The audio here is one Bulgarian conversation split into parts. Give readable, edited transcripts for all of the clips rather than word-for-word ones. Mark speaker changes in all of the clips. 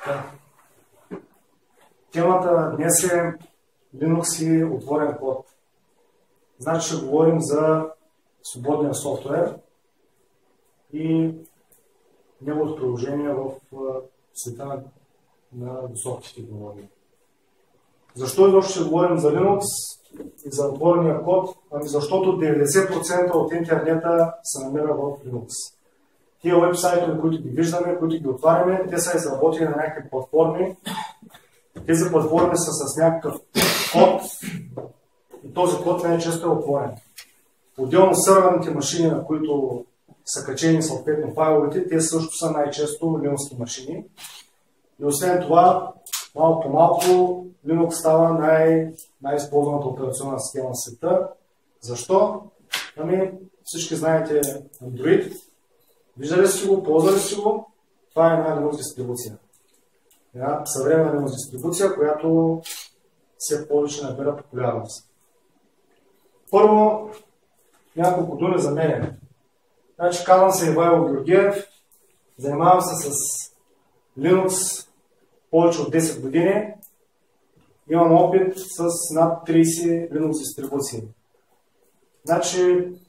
Speaker 1: Да. Темата днес е Linux и отворен код. Значи ще говорим за свободния софтуер и неговото приложение в света на високите технологии. Защо изобщо ще говорим за Linux и за отворения код? Ами защото 90% от интернета се намира в Linux. Тия уебсайтове, които ги виждаме, които ги отваряме, те са изработени на някакви платформи. Тези платформи са с някакъв код и този код най-често е отворен. Отделно сървърните машини, на които са качени съответно файловете, те също са най-често Linux машини. И освен това, малко по малко Linux става най-използваната операционна система в света. Защо? Ами всички знаете Android. Виждали си го, ползвали си го. Това е една Linux дистрибуция. Една съвременна Linux дистрибуция, която все повече набира популярност. Първо, няколко думи за мен. Значи, казвам се Ивайло Георгиев, занимавам се с Linux повече от 10 години. Имам опит с над 30 Linux дистрибуции. Значи,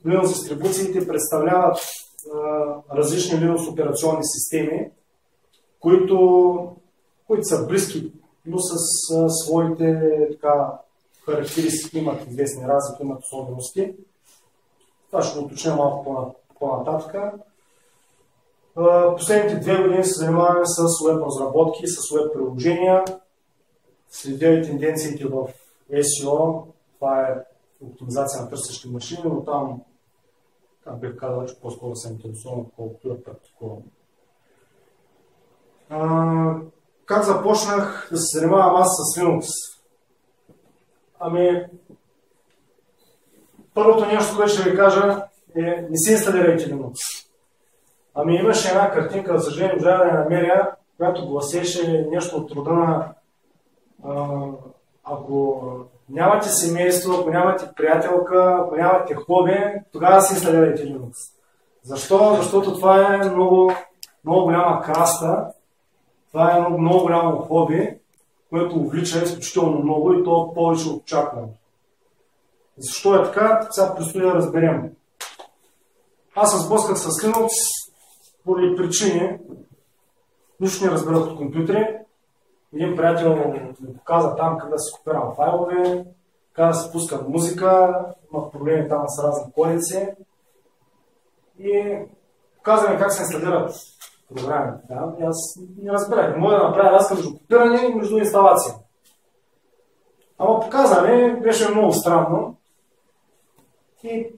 Speaker 1: Linux дистрибуциите представляват различни Linux операционни системи, които са близки, но с своите характеристики, имат известни разлики, имат особености. Това ще го уточня малко по-нататък. Последните 2 години се занимаваме с веб разработки, с веб приложения. Следя и тенденциите в SEO, това е оптимизация на търсещи машини, но там бих казал, че по-скоро се интересувам, колкото я практикувам. Как започнах да се занимавам аз с Linux? Ами, първото нещо, което ще ви кажа е не си инсталирайте Linux. Ами имаше една картинка, за съжаление, можа да я намеря, която гласеше нещо от рода на ако нямате семейство, ако нямате приятелка, ако нямате хоби, тогава си инсталирайте Linux. Защо? Защото това е много голяма краста, това е много голямо хоби, което увлича изключително много и то повече от очакването. Защо е така? Сега предстои да разберем. Аз се сблъсках с Linux поради причини. Нищо не разбирах от компютри. Един приятел ми показа там как да си копирам файлове, как да си пускам музика, имах проблеми там с разни корици. И показа ми как се инсталират програми. Да? И аз не разбирах. Не мога да направя разлика между копиране и между инсталация. Ама показа ми, беше много странно. И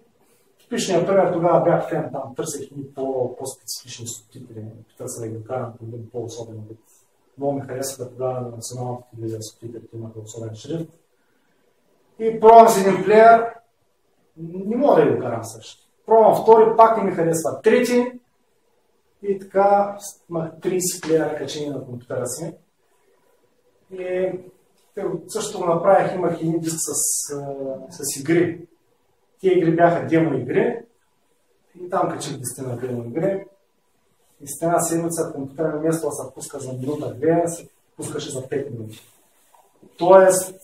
Speaker 1: типичният пример тогава бях фен там, търсех и по-специфични субтитри, търсех да ги карам по един по-особен вид. Много ми харесва тогава на националната телевизия субтитрите имаха особен шрифт. И пробвам с един плеер, не мога да го карам също. Пробвам втори, пак не ми харесва трети. И така имах 30 плеера качени на компютъра си. И също го направих, имах един диск с игри. Тия игри бяха демо игри. И там качих диск на демо игри. И с една седмица компютъра ми вместо да се пуска за минута-две, се пускаше за 5 минути. Тоест,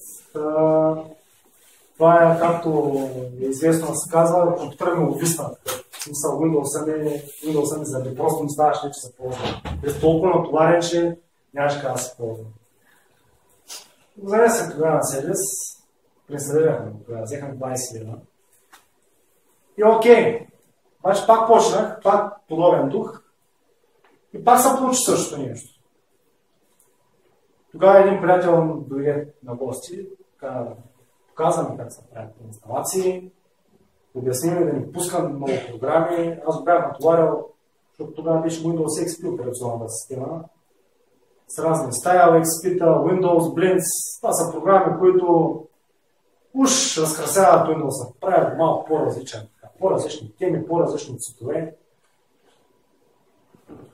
Speaker 1: това е, както е известно да се казва, компютъра ми увисна. Смисъл, Windows ми заби, просто не ставаш ли, че се ползва. Без толкова натоварен, че нямаш как да се ползва. Занесах тогава на сервис, преинсталирахме тогава, взехме 20 лева. И окей, обаче пак почнах, пак подобен дух. И пак се получи същото нещо. Тогава един приятел дойде на гости, показа ми как се правят инсталации, обясни ми да ни пускам много програми. Аз го бях натоварил, защото тогава беше Windows XP операционната система. С разни Style, XP, Windows, Blends. Това са програми, които уж разкрасяват Windows, правят малко по-различен. По-различни теми, по-различни цветове.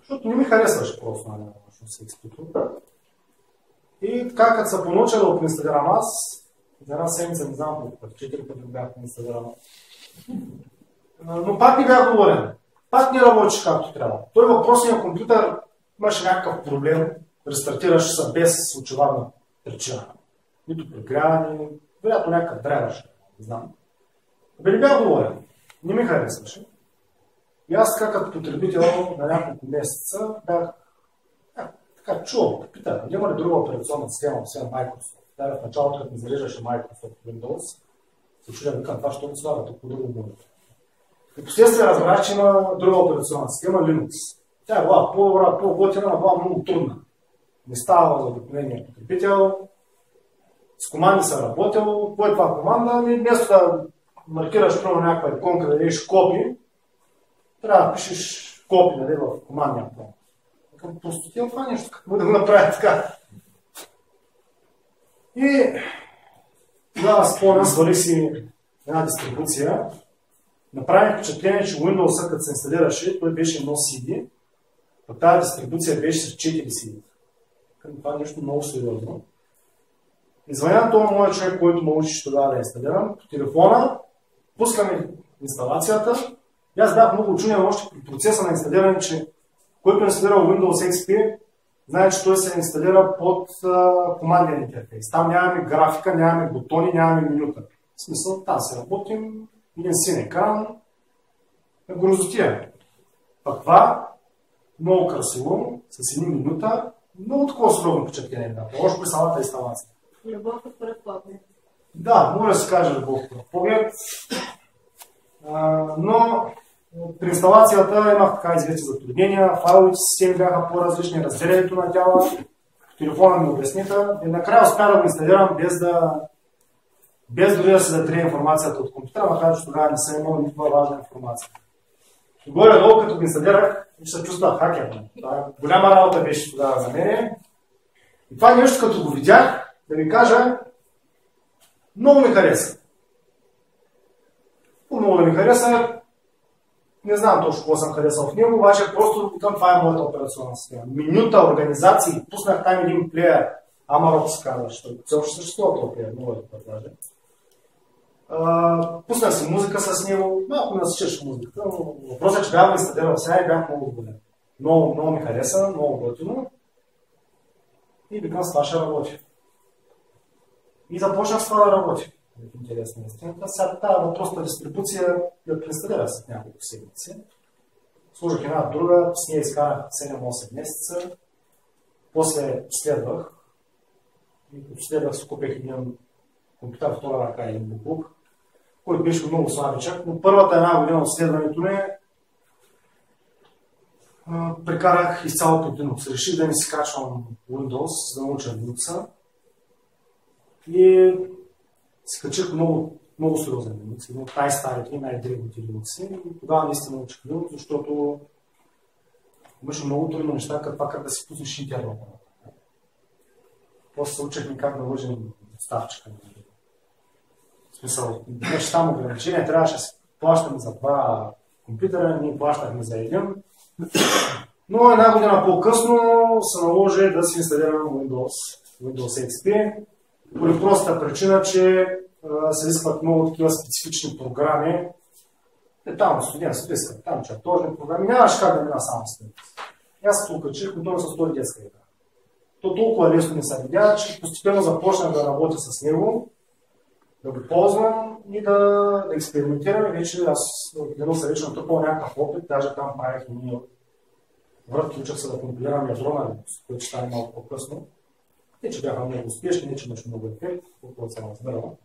Speaker 1: Защото не ми харесваше просто на XP-то. И така, като се понауча да го инсталирам аз, за една седмица не знам колко път, 4 пъти бях инсталиран. Но пак не бях доволен. Пак не работеше както трябва. Той въпросният компютър имаше някакъв проблем. рестартираш се без очевидна причина. Нито прегряване, вероятно някакъв драйвер, не знам. Не бях доволен. Не ми харесваше. И аз така като потребител на няколко месеца бях така чувал, питах, няма ли друга операционна система, освен Microsoft? Да, в началото, като ми зареждаше Microsoft Windows, се чудя, викам това, що ми слага толкова друго може. И последствие разбрах, че има друга операционна система, Linux. Тя е била по-добра, по-готина, но била много трудна. Не става за обикновения потребител. С команди съм работил. Кой е това команда? Вместо да маркираш прямо някаква иконка, да дадеш копи, трябва да пишеш копи в командния план. Към простотия това нещо, какво да го направя така. И тогава спомням, свалих си една дистрибуция. Направих впечатление, че Windows, като се инсталираше, той беше едно CD, а тази дистрибуция беше с 4 CD. Това е нещо много сериозно. И звъня на този моят човек, който ме учиш тогава да инсталирам, по телефона, пускаме инсталацията. И аз бях много учуден още при процеса на инсталиране, че който е инсталирал Windows XP, знае, че той се инсталира под команден интерфейс. Там нямаме графика, нямаме бутони, нямаме менюта. В смисъл, там се работим, един син екран, грозотия. Пък това, много красиво, с един минута, много такова сериозно впечатление. Още при самата инсталация.
Speaker 2: Любов от пръв поглед.
Speaker 1: Да, може да се каже любов от пръв поглед. Но при инсталацията имах така известни затруднения, файловите системи бяха по-различни, разделението на тяла, телефона ми обясниха и накрая успях да го инсталирам без дори да се затрие информацията от компютъра, макар че тогава не съм имал никаква важна информация. И горе-долу, като го инсталирах, се чувствах хакер. Голяма работа беше тогава за мен. И това нещо, като го видях, да ви кажа, много ми хареса. Много да ми хареса. Не знам точно какво съм харесал в него, обаче просто към това е моята операционна система. Менюта, организации, пуснах там един плеер, Amarok се казва, защото все още съществува този плеер, много да предложа. Пуснах си музика с него, малко ме насичаше музиката, но въпросът е, че бях инсталирал сега и бях много добре. Много ми хареса, много готино. И викам, с това ще работи. И започнах с това да работи. Интересна истината. Сега тази въпросна дистрибуция я представя след няколко седмици. Служих една друга, с нея изкарах 7-8 месеца. После следвах. И като следвах си купих един компютър втора ръка, един буклук, който беше много слабичък, но първата една година от следването ми прекарах изцяло под Linux. Реших да не си качвам Windows, за да науча Linux. И си качих много сериозен Linux, един от най-старите и най-древните Linux. И тогава наистина научих Linux, защото имаше много трудно неща, като това как да си пуснеш интернет. После се учихме как да лъжим доставчика. В смисъл, беше там ограничение, трябваше да се плащаме за два компютъра, ние плащахме за един. Но една година по-късно се наложи да си инсталирам Windows XP. Поради простата причина, че се изискват много такива специфични програми. Там студент списък, там чертожни програми, нямаше как да мина само с него. Аз се окачих, но той се стои детска игра. То толкова лесно ми се видя, че постепенно започнах да работя с него, да го ползвам и да експериментирам. Вече аз отделно се вече натрупал някакъв опит, даже там правих и врътки, учих се да компилирам ядро на Linux, което ще стане малко по-късно. Не, че бяха много успешни, не, че имаше много ефект, колкото съм разбирал.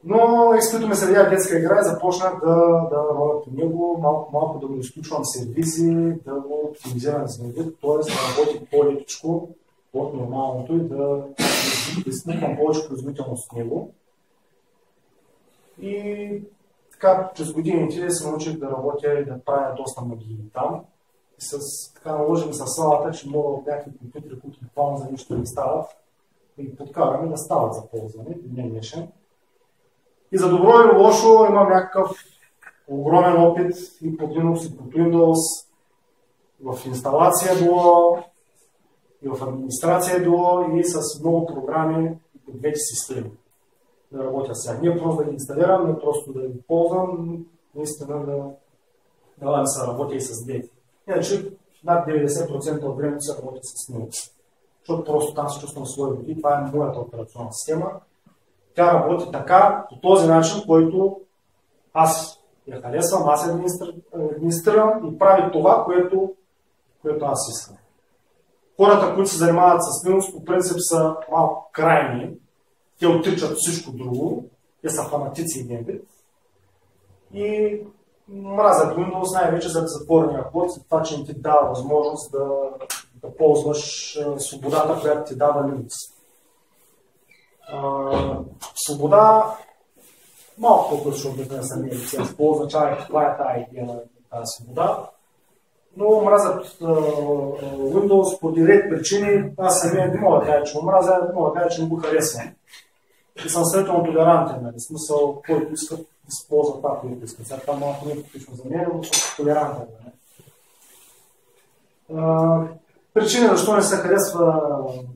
Speaker 1: Но експериментът ми се видя детска игра и започнах да работя по него, малко да го изключвам сервизи, да го оптимизирам за вид, т.е. да работи по-лекичко от нормалното и да изпълням повече производителност от него. И така, през годините се научих да работя и да правя доста магии там. И така наложим със славата, че мога от някакви компютри, които буквално за нищо не стават, да ги подкараме да стават за ползване, днес днешен. И за добро или лошо имам някакъв огромен опит и под Linux, и под Windows. В инсталация било, и в администрация било, и с много програми по двете системи да работя сега. Не просто да ги инсталирам, не просто да ги ползвам, наистина да се работя и с двете. Иначе над 90% от времето се работи с Linux. Защото просто там се чувствам свои руки. Това е моята операционна система. Тя работи така, по този начин, който аз я харесвам, аз я администрирам и прави това, което аз искам. Хората, които се занимават с Linux, по принцип са малко крайни. Те отричат всичко друго. Те са фанатици и геймбит. И мразят Windows най-вече за затворения код, за това, че не ти дава възможност да ползваш свободата, която ти дава Linux. Свобода, малко по-късно ще обясня самия лиценз, какво означава каква е тази идея на тази свобода. Но мразят Windows по ред причини. Аз самия не мога да кажа, че го мразя, не мога да кажа, че не го харесвам. И съм сравнително толерантен, нали? В смисъл, който иска да използва това, което иска. Сега това малко не е типично за мен, но съм толерантен. Нали? Причини защо не се харесва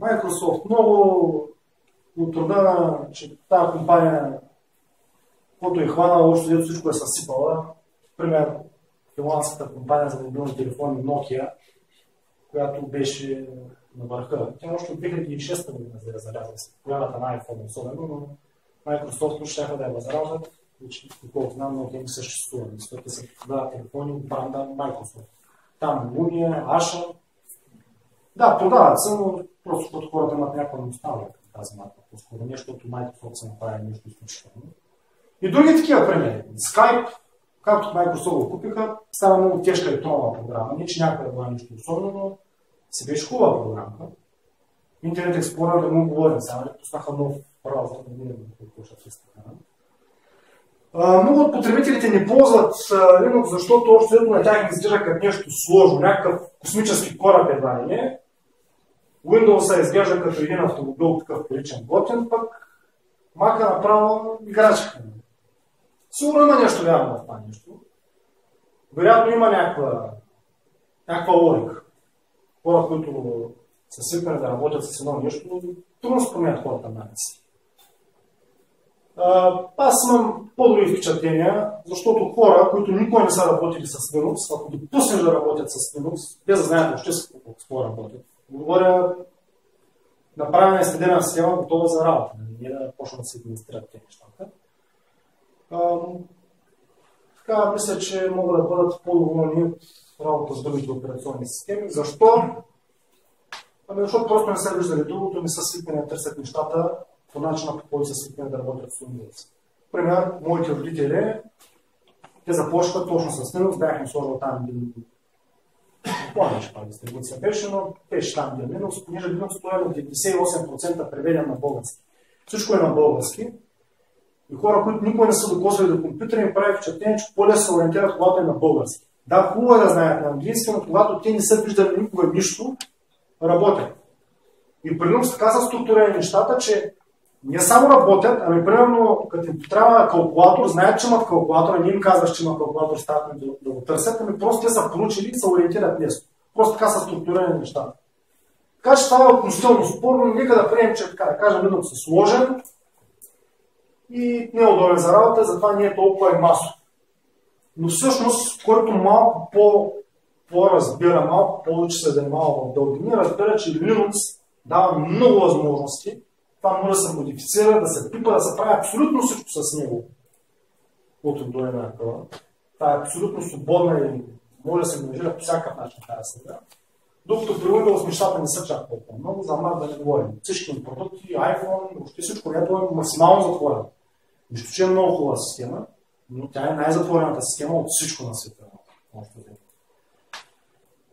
Speaker 1: Microsoft много от труда, че тази компания, който е хванала, още дето всичко е съсипала. Пример, финландската компания за мобилни телефони Nokia, която беше на върха. Тя още от 2006 година се зарязва с появата на iPhone особено, но Microsoft ще да я възраждат, доколкото знам, но те не съществуват. Защото се продават телефони от бранда Microsoft. Там Lumia, Asha. Да, продават се, но просто защото хората имат някаква носталгия към тази марка. По-скоро не, защото Microsoft се направи нещо изключително. И други такива примери. Skype, както Microsoft го купиха, става много тежка електронна програма. Не, че някъде била нищо особено, но си беше хубава програмка. Internet Explorer да му говорим сега, пуснаха нов браузър, да видим какво ще се стане. Много от потребителите не ползват Linux, защото още на тях ги изглежда като нещо сложно, някакъв космически кораб едва ли не. Windows се изглежда като един автомобил, такъв приличен готин, пък Mac-а направо играчка. Сигурно има нещо вярно в това нещо. Вероятно има някаква логика. Хора, които са свикнали да работят с едно нещо, трудно се променят хората на си. Аз имам по-добри впечатления, защото хора, които никога не са работили с Linux, ако ги пуснеш да работят с Linux, без да знаят въобще с какво работят. Говоря, направена е следена система, готова за работа, не да почнат да се администрират тези нещата. Така, мисля, че могат да бъдат по-доволни от работа с другите операционни системи. Защо? Защото просто не са виждали другото, не са свикнали да търсят нещата по начина, по който са свикнали да работят с Windows. Пример, моите родители, те започват точно с Linux, бях им сложил там един планеш пак дистрибуция беше, но беше там един Linux, понеже Linux това е 98% преведен на български. Всичко е на български. И хора, които никога не са докосвали до компютъра, им прави впечатление, че по-лесно се ориентират, когато е на български. Да, хубаво е да знаят на английски, но когато те не са виждали никога нищо, работят. И при Linux така са структурирани нещата, че не само работят, ами примерно, като им трябва калкулатор, знаят, че имат калкулатор, не им казваш, че има калкулатор, стават да го търсят, ами просто те са поручили и се ориентират лесно. Просто така са структурирани нещата. Така че това е относително спорно, нека да приемем, че така да кажем, Linux е сложен и не е удобен за работа, затова не е толкова и масов. Но всъщност, който малко по-разбира, малко повече се занимава в дълбини, разбира, че Linux дава много възможности. Това може да се модифицира, да се пипа, да се прави абсолютно всичко с него. От до една такова. Това е абсолютно свободна и може да се менажира по всякакъв начин тази среда. Докато при Windows нещата не са чак толкова много, за Mac да не говорим. Всички им продукти, iPhone, въобще всичко което е максимално затворено. Нищо, че е много хубава система, но тя е най-затворената система от всичко на света.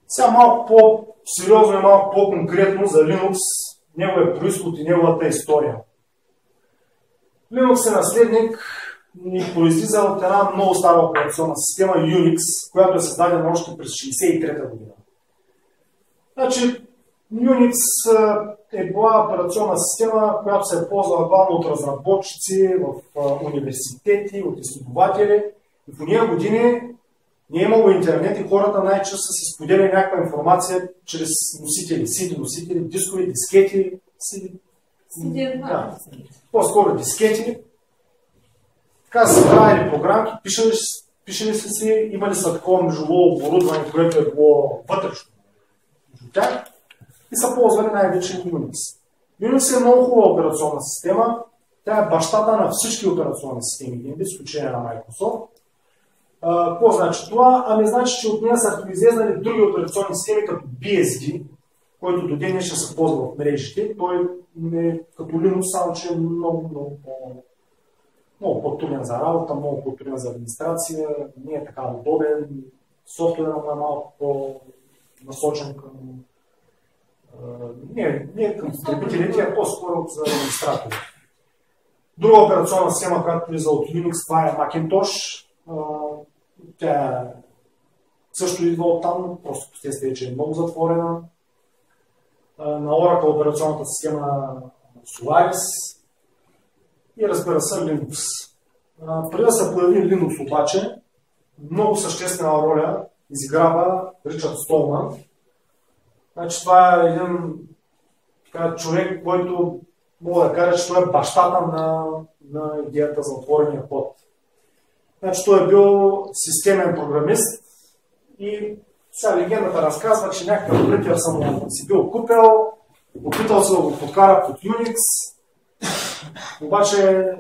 Speaker 1: Сега малко по-сериозно и малко по-конкретно за Linux, неговия произход и неговата история. Linux е наследник и произлиза от една много стара операционна система Unix, която е създадена още през 1963 година. Значи, Unix е била операционна система, която се е ползвала главно от разработчици в университети, от изследователи. И в уния години не е имало интернет и хората най-често са се споделяли някаква информация чрез носители, CD носители, дискови, дискети, по-скоро дискети. Така са правили програмки, пишели са си, имали са такова междулово оборудване, което е било вътрешно. от тях и са ползвали най-вече Unix. Unix е много хубава операционна система. Тя е бащата на всички операционни системи, без изключение на Microsoft. Какво значи това? Ами значи, че от нея са актуализирани други операционни системи, като BSD, който до ден ще се ползва в мрежите. Той е като Linux, само че е много по-труден за работа, много по-труден за администрация, не е така удобен, софтуерът му е малко по-насочен към не към потребителите, а по-скоро за администратори. Друга операционна система, която влиза от Unix, това е Macintosh. Тя също идва от там, просто последствие, че е много затворена. На Oracle операционната система Solaris и разбира се Linux. Преди да се появи Linux обаче, много съществена роля изиграва Ричард Столман. Значи, това е един човек, който мога да кажа, че той е бащата на идеята за отворения код. Значи, той е бил системен програмист и сега легендата разказва, че някакъв претер си бил купил, опитал се да го подкара под Unix, обаче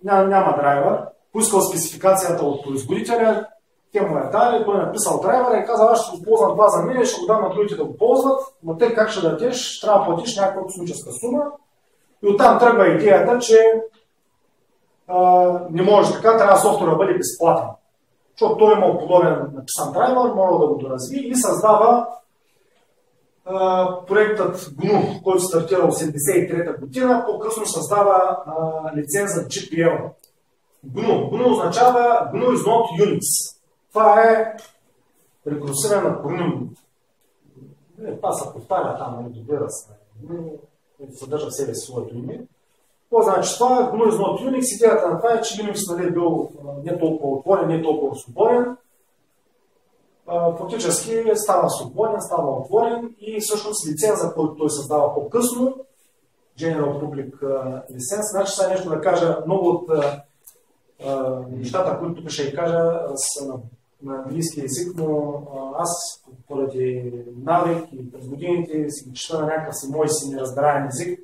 Speaker 1: няма драйвер, поискал спецификацията от производителя, те му е дали, той е написал драйвера и каза, аз ще го ползвам това за мен, ще го дам на другите да го ползват, но те как ще дадеш, трябва да платиш някаква космическа сума. И оттам тръгва идеята, че не може така, трябва софтуера да бъде безплатен. Защото той имал подобен написан драйвер, може да го доразви и създава проектът GNU, който стартира в 1983 година, по-късно създава лиценза GPL. GNU означава GNU is not Unix. Това е рекурсивен акроним. Това се повтаря там, не добира се. Съдържа в себе си своето име. Какво значи това? GNU is not Unix. Идеята на това е, че Unix е бил не толкова отворен, не толкова свободен. Фактически става свободен, става отворен и всъщност лиценза, който той създава по-късно, General Public License, значи сега нещо да кажа, много от нещата, които тук ще я кажа, са на английски език, но аз поради навик и през годините си ги чета на някакъв си мой си неразбираем език,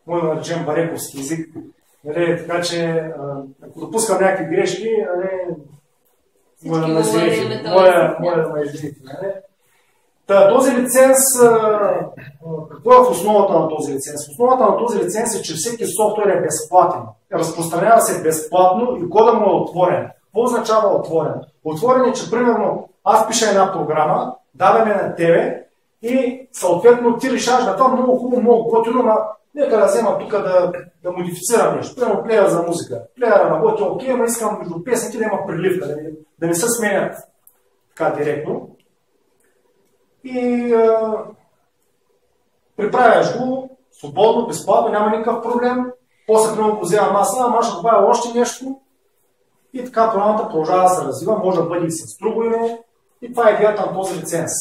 Speaker 1: мой наречен барековски език. Така че, ако допускам някакви грешки, моля да ме извините. Този лиценз, какво е в основата на този лиценз? В основата на този лиценз е, че всеки софтуер е безплатен. Разпространява се безплатно и кода му е отворен. Какво означава отворен? Отворен е, че примерно аз пиша една програма, даваме на тебе и съответно ти решаваш да това много хубаво, много готино, но нека да взема тук да модифицирам нещо. Примерно плеер за музика. Плеера работи окей, но искам между песните да има прилив, да не се сменят така директно. И приправяш го свободно, безплатно, няма никакъв проблем. После примерно го взема аз ще добавя още нещо. И така програмата продължава да се развива, може да бъде и с друго име. И това е идеята на този лиценз.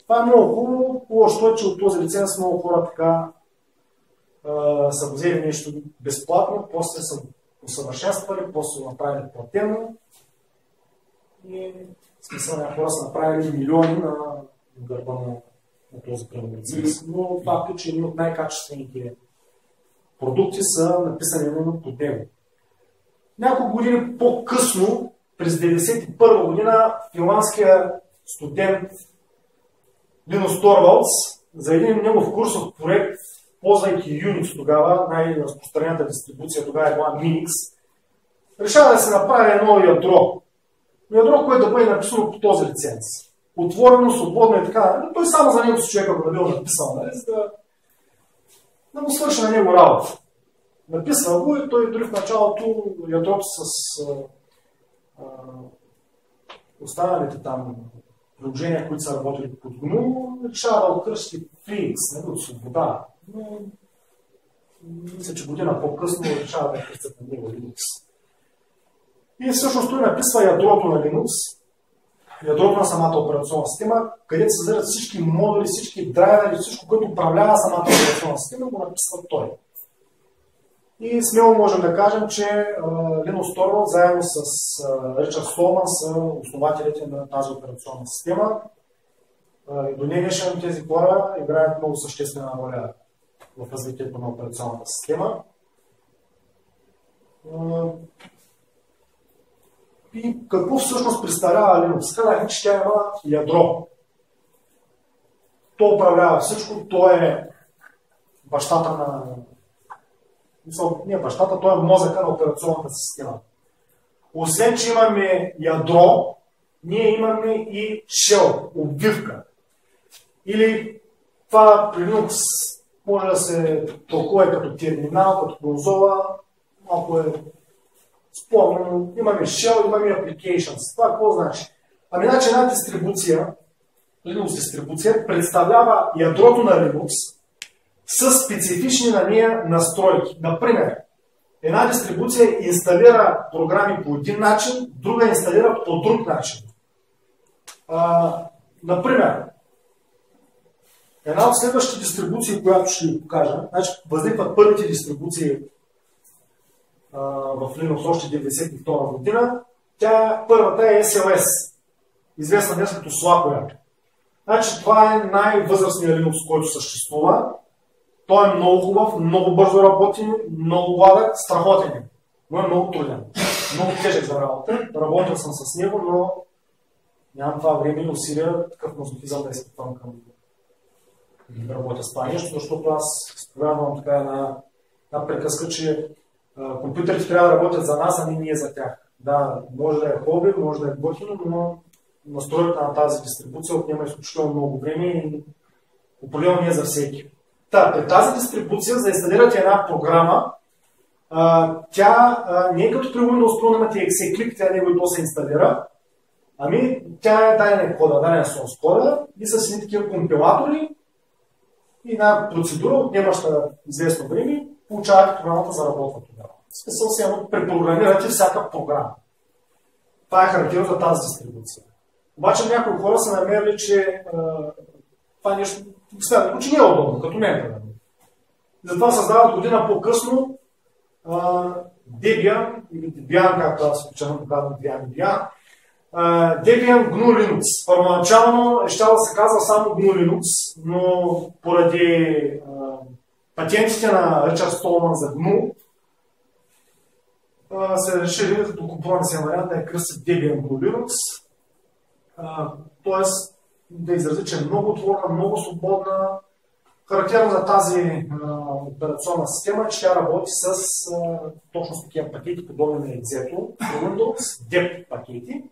Speaker 1: Това е много хубаво. Лошото е, че от този лиценз много хора така са взели нещо безплатно, после са усъвършенствали, после са направили платено. И в смисъл на хора са направили милиони на гърба на този лиценз. Но факт е, че едни от най-качествените продукти са написани именно под него. Няколко години по-късно, през 1991 година, финландският студент Линус Торвалдс за един негов курсов проект, ползвайки Unix тогава, най-разпространената дистрибуция тогава е била Minix, решава да се направи едно ядро. Ядро, което да бъде написано по този лиценз. Отворено, свободно и така. Той само за него си човека го е бил написал, за да му свърши на него работа. Написва го и той дори в началото ядрото с останалите там приложения, които са работили под GNU, решава да откръщи Phoenix, от свобода. Но мисля, че година по-късно решава да кръстят на него Linux. И всъщност той написва ядрото на Linux, ядрото на самата операционна система, където се съдържат всички модули, всички драйвери, всичко, което управлява самата операционна система, го написва той. И смело можем да кажем, че Линус Торвалдс заедно с Ричард Столман са основателите на тази операционна система. До днес днешен тези хора играят много съществена роля в развитието на операционната система. И какво всъщност представлява Linux? Казахме, че тя има ядро. То управлява всичко, то е бащата на... Не бащата, то е мозъка на операционната система. Освен, че имаме ядро, ние имаме и shell, обвивка. Или това при Linux може да се тълкува като терминал, като конзола, малко е спорно. Имаме shell, имаме applications. Това какво значи? Ами значи една дистрибуция, Linux дистрибуция, представлява ядрото на Linux с специфични на нея настройки. Например, една дистрибуция инсталира програми по един начин, друга инсталира по друг начин. Например, една от следващите дистрибуции, която ще ви покажа, значи възникват първите дистрибуции в Linux още 1992 година. Първата е SLS, известна днес като Slackware. Значи това е най-възрастният Linux, който съществува. Той е много хубав, много бързо работи, много гладък, страхотен, но е много труден. Много тежък за работа. Работил съм с него, но нямам това време и усилия, такъв мазохизъм да изпитвам към да работя с това нещо, защото аз изповядвам така една приказка, че компютрите трябва да работят за нас, а не ние за тях. Да, може да е хоби, може да е готино, но настройката на тази дистрибуция отнема изключително много време и определено не е за всеки. При тази дистрибуция, за да инсталирате една програма, тя не е като при Windows Pro, имате exe-клик, тя него и то се инсталира. Ами, тя е даден кода, даден source кода и с едни такива компилатори и една процедура, отнемаща известно време, получавате програмата за работа тогава. Смисъл се препрограмирате всяка програма. Това е характерно за тази дистрибуция. Обаче някои хора са намерили, че това нещо смятат, че не е удобно, като мен. Затова създават година по-късно Debian, или Debian, както аз обичам да казвам Debian, Debian GNU Linux. Първоначално е щяло да се казва само GNU Linux, но поради патентите на Ричард Столман за GNU се решили като компромисен вариант да е кръстят Debian GNU Linux. Тоест да изрази, че е много отворена, много свободна. Характерно за тази операционна система, че тя работи с точно с такива пакети, подобни на Exeto, Windows, DEP пакети.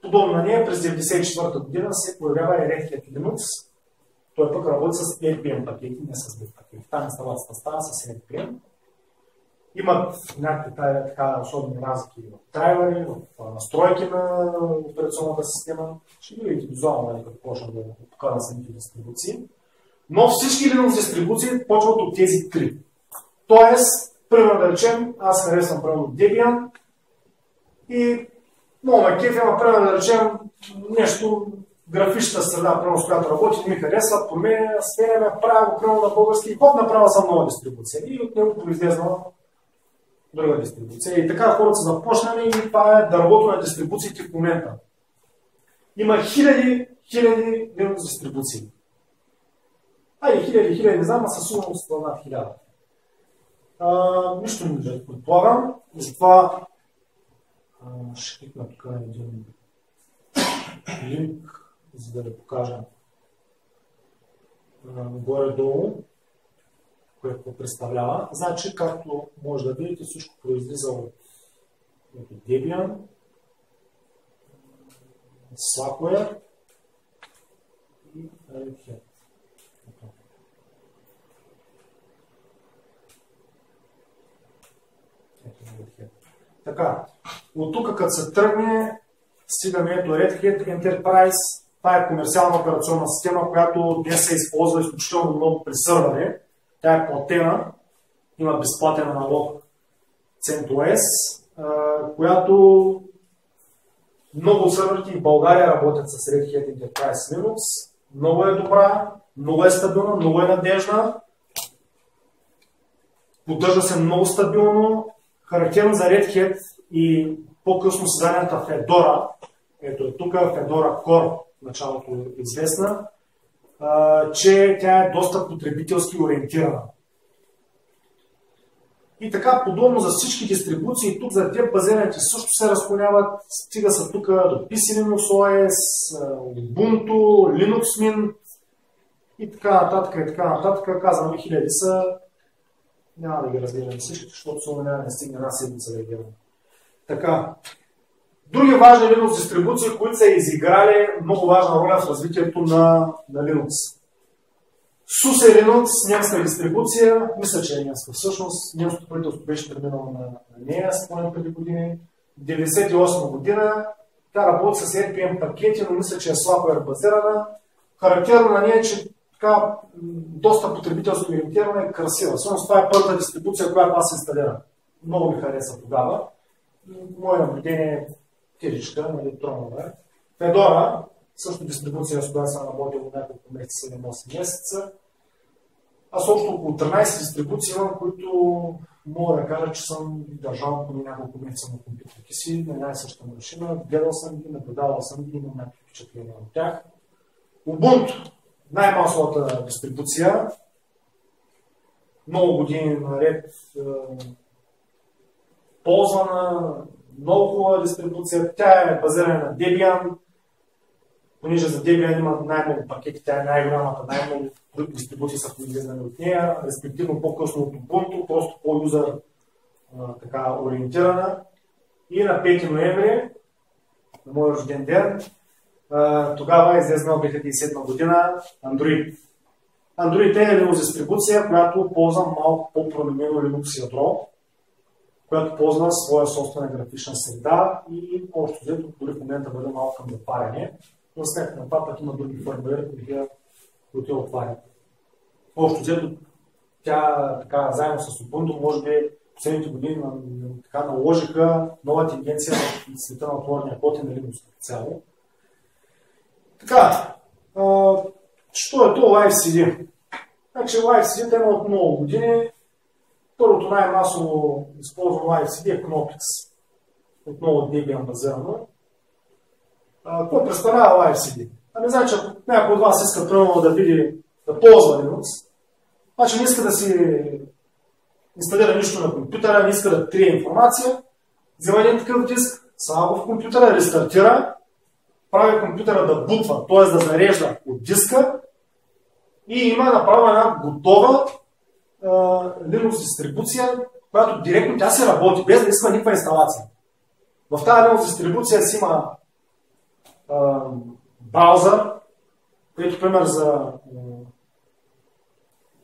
Speaker 1: Подобно на нея през 1994 година се появява и Red Hat Linux. Той пък работи с NPM пакети, не с DEP пакети. Там инсталацията става с NPM. Имат някакви така особени разлики в драйвери, в настройки на операционната система. Ще видите визуално, като почна да покажа самите дистрибуции. Но всички Linux дистрибуции почват от тези три. Тоест, примерно да речем, аз харесвам примерно Debian и много ме кефи, ама примерно да речем нещо, графичната среда, примерно с която работи, не ми харесва, променя, сменяме, правя го примерно на български и ход направя съм нова дистрибуция. И от него произлезна друга дистрибуция. И така хората са започнали и това е дървото на дистрибуциите в момента. Има хиляди Linux дистрибуции. Хиляди, не знам, а със сигурност над 1000. Нищо не може да предполагам. Затова ще кликна тук на един линк, за да ви покажа горе-долу, което представлява. Значи, както може да видите, всичко произлиза от Debian, Slackware и Red Hat. Така, от тук като се тръгне, стигаме до Red Hat Enterprise. Това е комерциална операционна система, която днес се използва изключително много при сървъри. Тя е платена, има безплатен аналог CentOS, която много сървърите в България работят с Red Hat Enterprise Linux. Много е добра, много е стабилна, много е надежна. Поддържа се много стабилно. Характерно за Red Hat и по-късно създадената Fedora, ето е тук Fedora Core началото е известна, че тя е доста потребителски ориентирана. И така, подобно за всички дистрибуции, тук за тези базираните също се разклоняват, стига са тук до PC Linux OS, Ubuntu, Linux Mint и така нататък, и така нататък. Казвам ви, хиляди са, няма да ги разгледам всички, защото се няма да стигне една седмица да ги гледам. Така, други важни Linux дистрибуции, които са изиграли много важна роля в развитието на Linux. SUSE Linux, немска дистрибуция, мисля, че е немска всъщност. Немското правителство беше преминало на нея, спомням преди години. 1998 година, тя работи с NPM пакети, но мисля, че е слабо базирана. Характерно на нея е, че така доста потребителски ориентирана и красива. Всъщност това е първата дистрибуция, която аз инсталирах. Много ми хареса тогава. Мое наблюдение е тежичка на електронна. Fedora, също дистрибуция, с която съм работил няколко месеца, 7-8 месеца. Аз общо около 13 дистрибуции имам, които мога да кажа, че съм държал по няколко месеца на компютрите си, на една и съща машина. Гледал съм ги, наблюдавал съм ги, имам някакви впечатления от тях. Ubuntu, най-масовата дистрибуция, много години наред ползвана, много хубава дистрибуция. Тя е базирана на Debian, понеже за Debian има най-много пакети, тя е най-голямата, най-много други дистрибуции са произведени от нея, респективно по-късно от Ubuntu, просто по-юзър ориентирана. И на 5 ноември, на моя рожден ден, тогава е излезна от 2007 година Android. Android е Linux дистрибуция, която ползва малко по-променено Linux ядро, която ползва своя собствена графична среда и общо взето дори в момента бъде малко към затваряне. Но след на това пък има други фърмуери, които я отварят. Общо взето тя така, заедно с Ubuntu, може би последните години наложиха нова тенденция в света на отворения код и на Linux цяло. Така, що е то LiveCD? Значи LiveCD има от много години. Първото най-масово използвано LiveCD е Knoppix. Отново Debian базирано. Какво представлява LiveCD? Ами значи, ако някой от вас иска примерно да ползва Linux, значи не иска да си инсталира нищо на компютъра, не иска да трие информация, взема един такъв диск, слага го в компютъра, рестартира, прави компютъра да бутва, т.е. да зарежда от диска и има направена една готова Linux дистрибуция, която директно тя се работи, без да иска никаква инсталация. В тази Linux дистрибуция си има браузър, който пример за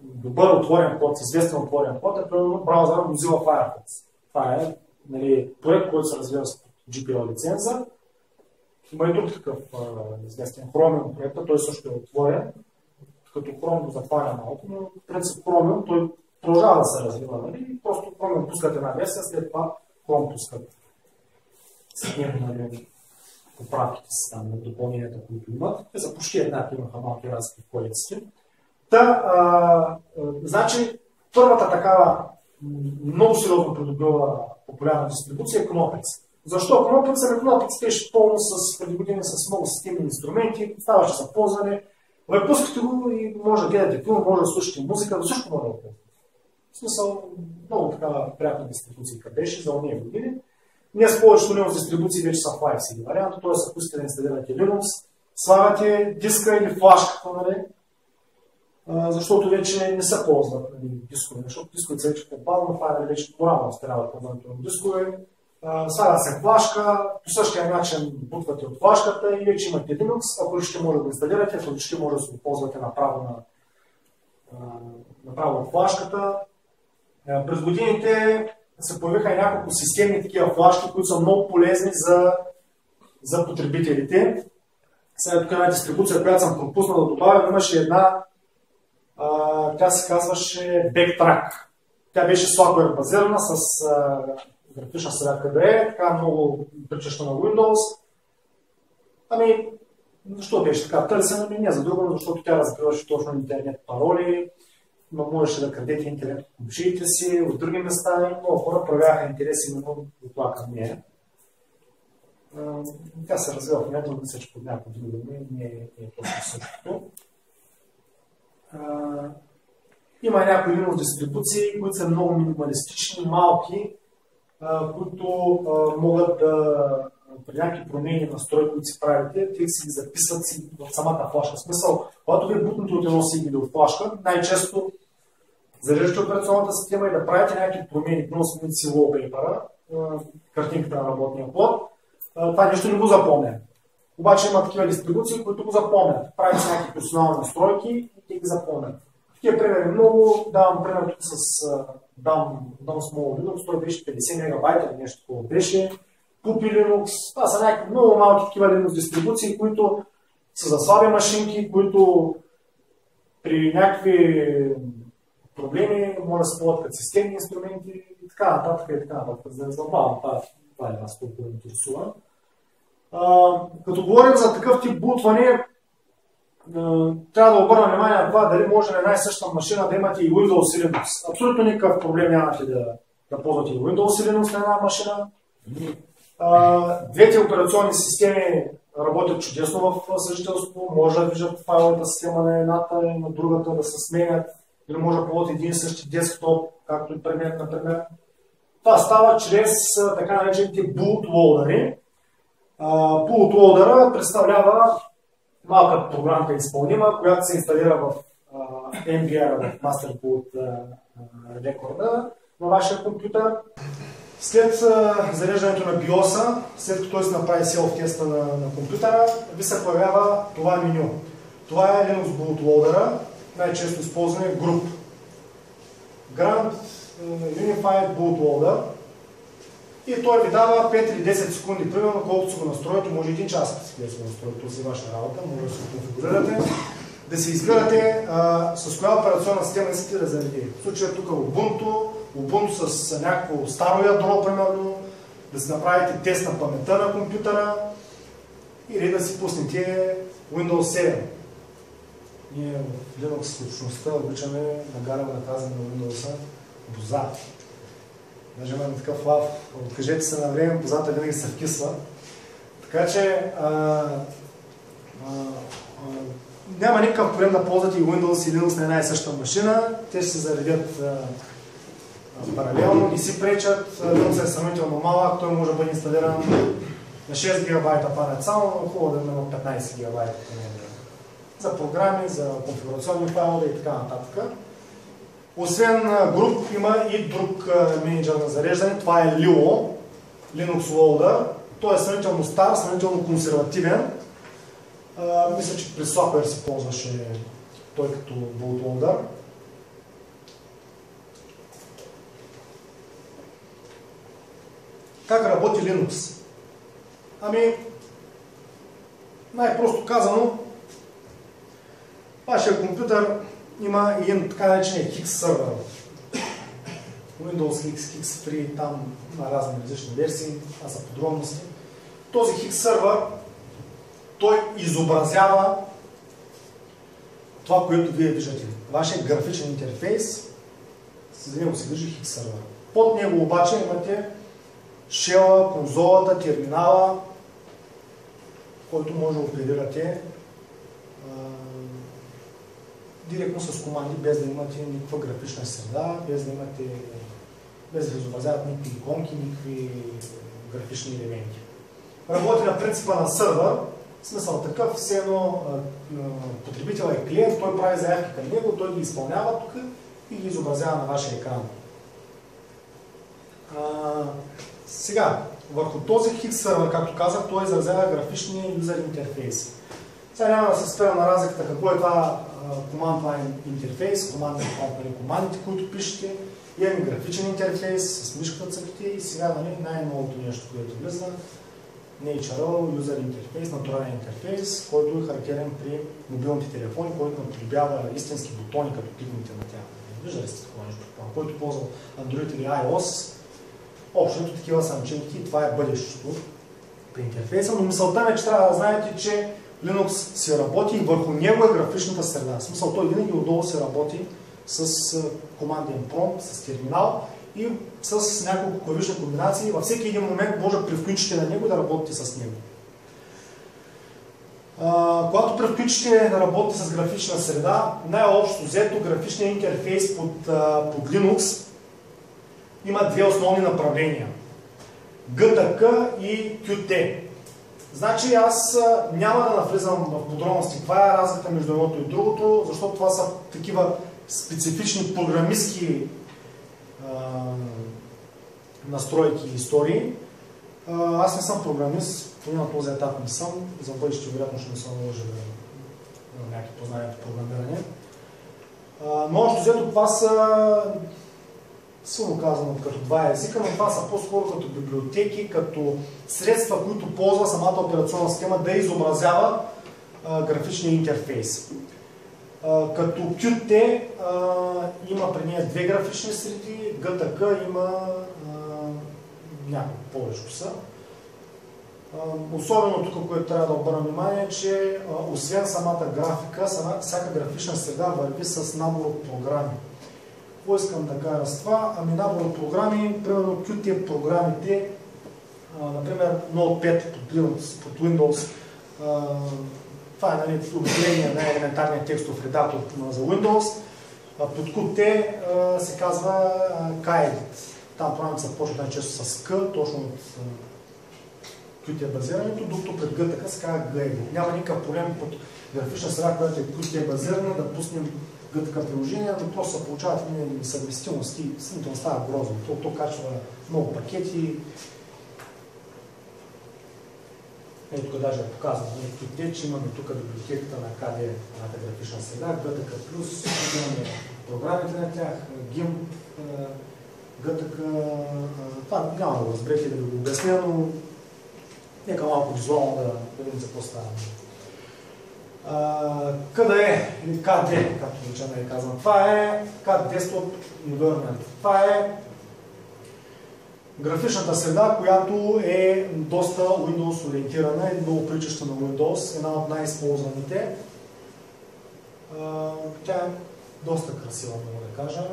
Speaker 1: добър отворен код, известен отворен код е примерно браузър Mozilla Firefox. Това е проект, който се развива с GPL лиценза. Има и друг такъв известен Chromium проект, той също е отворен, като Chrome го затваря малко, но в принцип Chromium той продължава да се развива. Нали? Просто Chromium пускат една версия, след това Chrome пускат с него поправките си там, на допълненията, които имат. Те са почти еднакви, имаха малки разлики в коалициите. Значи, първата такава много сериозно придобила популярна дистрибуция е Knoppix. Защо Knoppix? Knoppix беше пълно преди години с много системни инструменти, ставаше за ползване. Пускате го и може да гледате филм, може да слушате музика, да всичко може да ползвате. В смисъл, много такава приятна дистрибуция беше за ония години. Днес повечето Linux дистрибуции вече са в LiveCD варианта, т.е. ако искате да инсталирате Linux, слагате диска или флашката, нали? Защото вече не се ползват дискове, защото дисковете вече по-бавно, файлове вече по-рано оставят ползването на дискове. Слага се флашка, по същия начин бутвате от флашката и вече имате Linux, ако ще може да го инсталирате, ако ще може да се го ползвате направо от флашката. През годините се появиха и няколко системни такива флашки, които са много полезни за потребителите. Сега тук една дистрибуция, която съм пропуснал да добавя, имаше една, тя се казваше Backtrack. Тя беше software базирана с графична среда KDE, така много приличаща на Windows. Ами, защо беше така търсена? Не за друго, защото тя разкриваше точно интернет пароли, но можеше да крадете интернет от компютърите си, от други места и много хора проявяха интерес именно от това към нея. Тя се развива в момента, мисля, че под някакво друго име, не е точно същото. Има някои Linux дистрибуции, които са много минималистични, малки, които могат да при някакви промени на строй, които си правите, те си ги записват в самата флашка. В смисъл, когато ви е бутнато от едно си или от флашка, най-често зареждате операционната система и да правите някакви промени, но смените си wallpaper, картинката на работния плод, това нещо не го запомня. Обаче има такива дистрибуции, които го запомнят. Правят си някакви персонални настройки и те ги запомнят. Такива примери много. Давам пример тук с Down Small Linux, той беше 50 мегабайта или нещо такова беше. Puppy Linux, това са някакви много малки такива Linux дистрибуции, които са за слаби машинки, които при някакви проблеми може да се ползват като системни инструменти и така нататък и така нататък. За да забавам, това е нас, което ме интересува. Като говорим за такъв тип бутване, трябва да обърна внимание на това дали може на една и съща машина да имате и Windows и Linux. Абсолютно никакъв проблем нямате да ползвате и Windows и Linux на една машина. Двете операционни системи работят чудесно в съжителство, може да движат файловата система на едната и на другата, да се сменят, или може да ползват един и същи десктоп, както и предмет, например. Това става чрез така наречените bootloader-и. Bootloader представлява малка програмка изпълнима, която се инсталира в MBR, в Master Boot рекорда на вашия компютър. След зареждането на BIOS-а, след като той се направи self-теста на компютъра, ви се появява това меню. Това е Linux Bootloader, най-често използване Group. Grand Unified Bootloader. И той ви дава 5 или 10 секунди, примерно, колкото си го настроите, може 1 час, ако си го настроите, това си ваша работа, може да се конфигурирате, да се избирате с коя операционна система искате да зареди. В случая тук Ubuntu с някакво старо ядро, примерно, да си направите тест на паметта на компютъра или да си пуснете Windows 7. Ние в Linux общността обичаме да гараме на тази на Windows-а боза. Даже имаме такъв лав, откажете се на време, бозата винаги се вкисва. Така че няма никакъв проблем да ползвате и Windows и Linux на една и съща машина. Те ще се заредят паралелно и си пречат. Linux е сравнително малък, той може да бъде инсталиран на 6 ГБ памет само, но хубаво да има 15 ГБ за програми, за конфигурационни файлове и така нататък. Освен Group има и друг менеджер на зареждане, това е Lilo, Linux Loader. Той е сравнително стар, сравнително консервативен. Мисля, че при Slackware се ползваше той като bootloader. Как работи Linux? Ами, най-просто казано, вашия компютър има един така наречен X сервер. Windows X, X3, там има разни различни версии, това са подробности. Този X сервер, той изобразява това, което вие виждате. Вашия графичен интерфейс, за него се движи X сервер. Под него обаче имате шела, конзолата, терминала, който може да оперирате директно с команди, без да имате никаква графична среда, без да изобразяват никакви иконки, никакви графични елементи. Работи на принципа на сървър, в смисъл такъв, все едно потребител е клиент, той прави заявки към него, той ги изпълнява тук и ги изобразява на вашия екран. Сега, върху този X сервер, както казах, той изразява графичния юзер интерфейс. Сега няма да се спира на разликата какво е това command line интерфейс, командите, които пишете. Имаме графичен интерфейс с мишката цъкте и сега най-новото нещо, което влиза, Natural User Interface, натурален интерфейс, който е характерен при мобилните телефони, който наподобява истински бутони, като кликнете на тях. Виждали сте такова нещо? Който ползва Android или iOS, общото такива са начинки и това е бъдещето при интерфейса, но мисълта ми е, че трябва да знаете, че Linux се работи и върху него е графичната среда. В смисъл, той винаги отдолу се работи с команден промпт, с терминал и с няколко клавишни комбинации. Във всеки един момент може да превключите на него и да работите с него. Когато превключите да работите с графична среда, най-общо взето графичният интерфейс под Linux има две основни направления. GTK и Qt. Значи аз няма да навлизам в подробности каква е разликата между едното и другото, защото това са такива специфични програмистки настройки и истории. Аз не съм програмист, поне на този етап не съм, за бъдеще вероятно ще не се наложи да имам някакви познания по програмиране. Но още взето това са, силно казано, като два езика, но това са по-скоро като библиотеки, като средства, които ползва самата операционна система да изобразява графичния интерфейс. Като Qt има при нея две графични среди, GTK има няколко повече са. Особено тук, което трябва да обърна внимание, че освен самата графика, всяка графична среда върви с набор от програми. Какво искам да кажа с това? Ами набор от програми, примерно Qt програмите, например Notepad под Windows, това е обикновения най-елементарният текстов редактор за Windows. Под Qt се казва KEdit. Там програмите започват най-често с K, точно от Qt базирането, докато пред GTK се казва GEdit. Няма никакъв проблем под графична среда, която е Qt базирана, да пуснем GTK приложения, но просто се получават несъвместимости, сравнително става грозно. То качва много пакети. Ето тук даже показвам Qt, че имаме тук библиотеката на KD, едната графична среда, GTK+, имаме програмите на тях, GIMP, GTK, това няма да го разберете да ви го обясня, но нека малко визуално да видим за какво става. KDE или KD, както обичайно е казано, това е CAD Desktop Environment. Това е графичната среда, която е доста Windows ориентирана и много приличаща на Windows, една от най-използваните. Тя е доста красива, мога да кажа.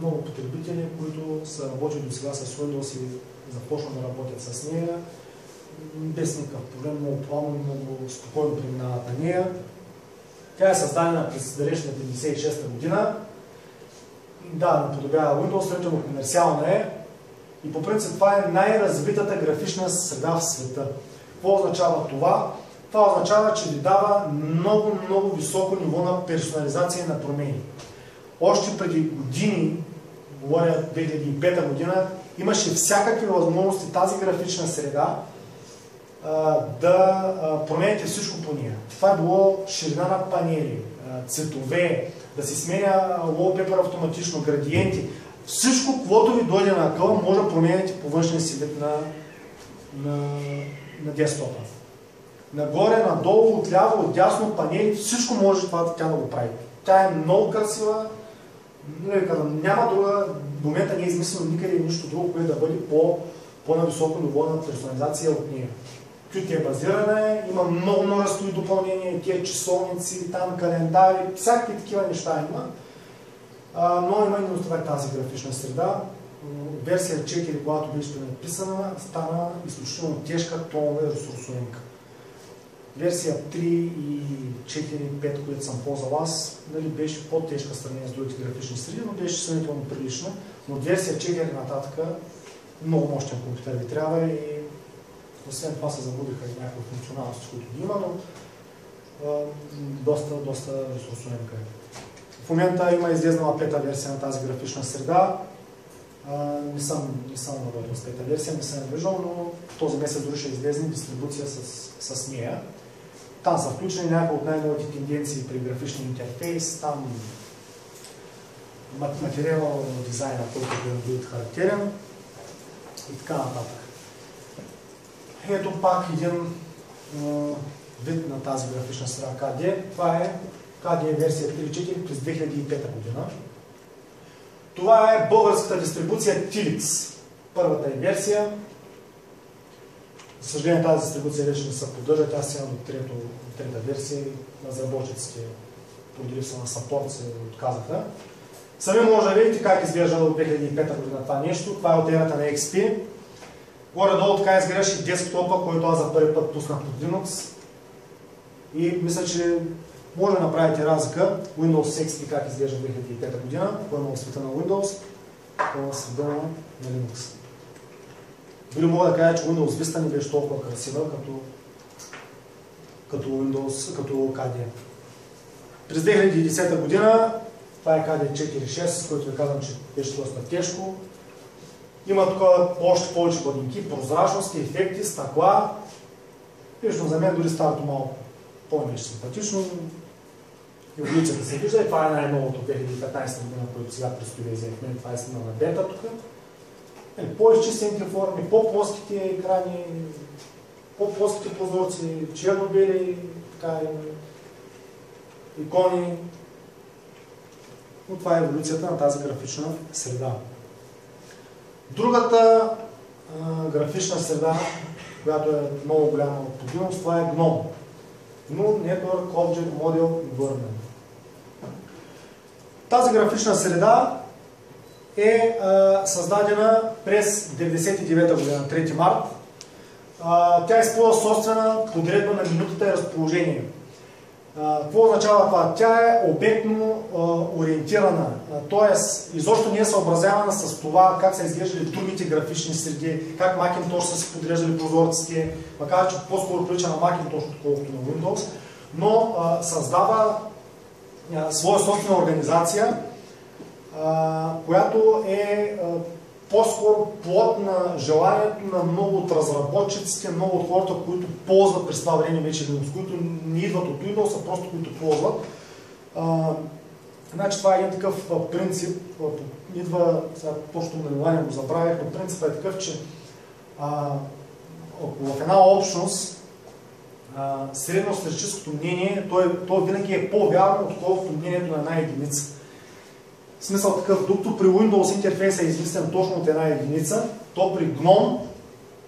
Speaker 1: Много потребители, които са работили до сега с Windows и започват да работят с нея, без никакъв проблем, много плавно, много спокойно преминават на нея. Тя е създадена през далечната 1996 година. Да, наподобява Windows, сравнително комерциална е. И по принцип това е най-развитата графична среда в света. Какво означава това? Това означава, че ви дава много високо ниво на персонализация и на промени. Още преди години, говоря 2005 година, имаше всякакви възможности тази графична среда да промените всичко по нея. Това е било ширина на панели, цветове, да се сменя wallpaper автоматично, градиенти. Всичко, което ви дойде на акъла, може да промените по външния си вид на десктопа. Нагоре, надолу, отляво, отдясно, панели, всичко може това тя да го прави. Тя е много красива. Няма друга, в момента не е измислено никъде нищо друго, което да бъде по-нависоко ниво на персонализация от нея. Qt е базирана, има много множество и допълнения, тия часовници, там календари, всякакви такива неща има. Но има и това тази графична среда. Версия 4, когато беше написана, стана изключително тежка, тонова и ресурсоемка. Версия 3 и 4, 5, които съм ползвал аз, беше по-тежка сравнение с другите графични среди, но беше сравнително прилична. Но от версия 4 нататък много мощен компютър ви трябва и освен това се забудиха и някакви функционалности, които ги има, но доста ресурсоемка е. В момента има излезнала пета версия на тази графична среда. Не съм работил с пета версия, не съм виждал, но този месец дори ще излезне дистрибуция с нея. Там са включени някои от най-новите тенденции при графичния интерфейс, там материал дизайна, който да бъде характерен и така нататък. Ето пак един вид на тази графична среда KDE. Това е KDE версия 3.4 през 2005 година. Това е българската дистрибуция Tilix. Първата е версия. За съжаление тази дистрибуция вече не се поддържа. Тя стигна до трета версия и разработчиците поради липса на сапорт се отказаха. Сами може да видите как изглежда от 2005 година това нещо. Това е от ерата на XP. Горе-долу така изглеждаше десктопа, който аз за първи път пуснах под Linux. И мисля, че може да направите разлика. Windows XP как изглежда 2005 година, кой е много света на Windows, кой е света на Linux. Дори мога да кажа, че Windows Vista не беше толкова красива, като Windows, като KDE. През 2010 година, това е KDE 4.6, с който ви казвам, че беше доста тежко. Има тук още повече плътники, прозрачности, ефекти, стъкла. Лично за мен дори старото малко по-нещо симпатично. Еволюцията се вижда и това е най-новото 2015 година, което сега предстои да изяви. Това е снимана на бета тук. По-изчистените форми, по-плоските екрани, по-плоските прозорци, черно-бели икони. Но това е еволюцията на тази графична среда. Другата графична среда, която е много голяма подвижност, това е GNOME. GNOME Network Object Model Environment. Тази графична среда е създадена през 1999 година, 3 март. Тя използва собствена подредба на минутата и разположение. Какво означава това? Тя е обектно ориентирана, т.е. изобщо не е съобразявана с това как са изглеждали другите графични среди, как Macintosh са си подреждали прозорците, макар че по-скоро прилича на Macintosh, отколкото на Windows, но създава своя собствена организация, която е по-скоро плод на желанието на много от разработчиците, много от хората, които ползват през това време вече Linux, които не идват от Windows, а просто които ползват. Значи това е един такъв принцип, идва, сега точно наименование го забравих, но принципът е такъв, че в една общност средностатистическото мнение, то винаги е по-вярно, отколкото мнението на една единица. В смисъл такъв, докато при Windows интерфейс е измислен точно от една единица, то при GNOME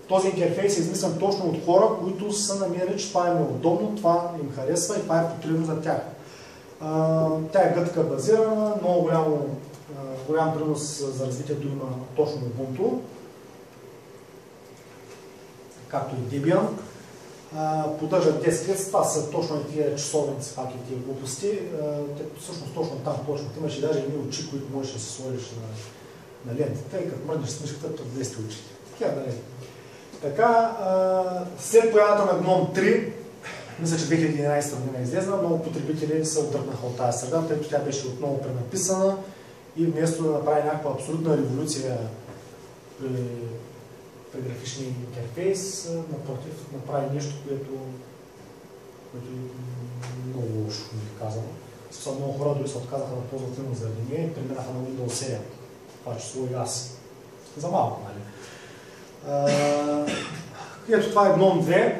Speaker 1: този интерфейс е измислен точно от хора, които са намерили, че това е неудобно, това им харесва и това е потребно за тях. Тя е гътка базирана, много голям принос за развитието има точно Ubuntu, както и Debian. Поддържат 10 лет, това са точно и тия часовници, пак и тия глупости. Всъщност точно там почват. Имаше даже едни очи, които можеш да се сложиш на лентата и като мръднеш с мишката, то 200 очи. Такива, нали? Така, след появата на GNOME 3, мисля, че 2011 година е излезна, много потребители се отдръпнаха от тази среда, тъй като тя беше отново пренаписана и вместо да направи някаква абсолютна революция при графичния интерфейс, напротив, направи нещо, което много лошо ми казано. Съвсем много хора дори се отказаха да ползват Linux заради нея и преминаха на Windows 7. Това число и аз. За малко, нали? Ето това е GNOME 2.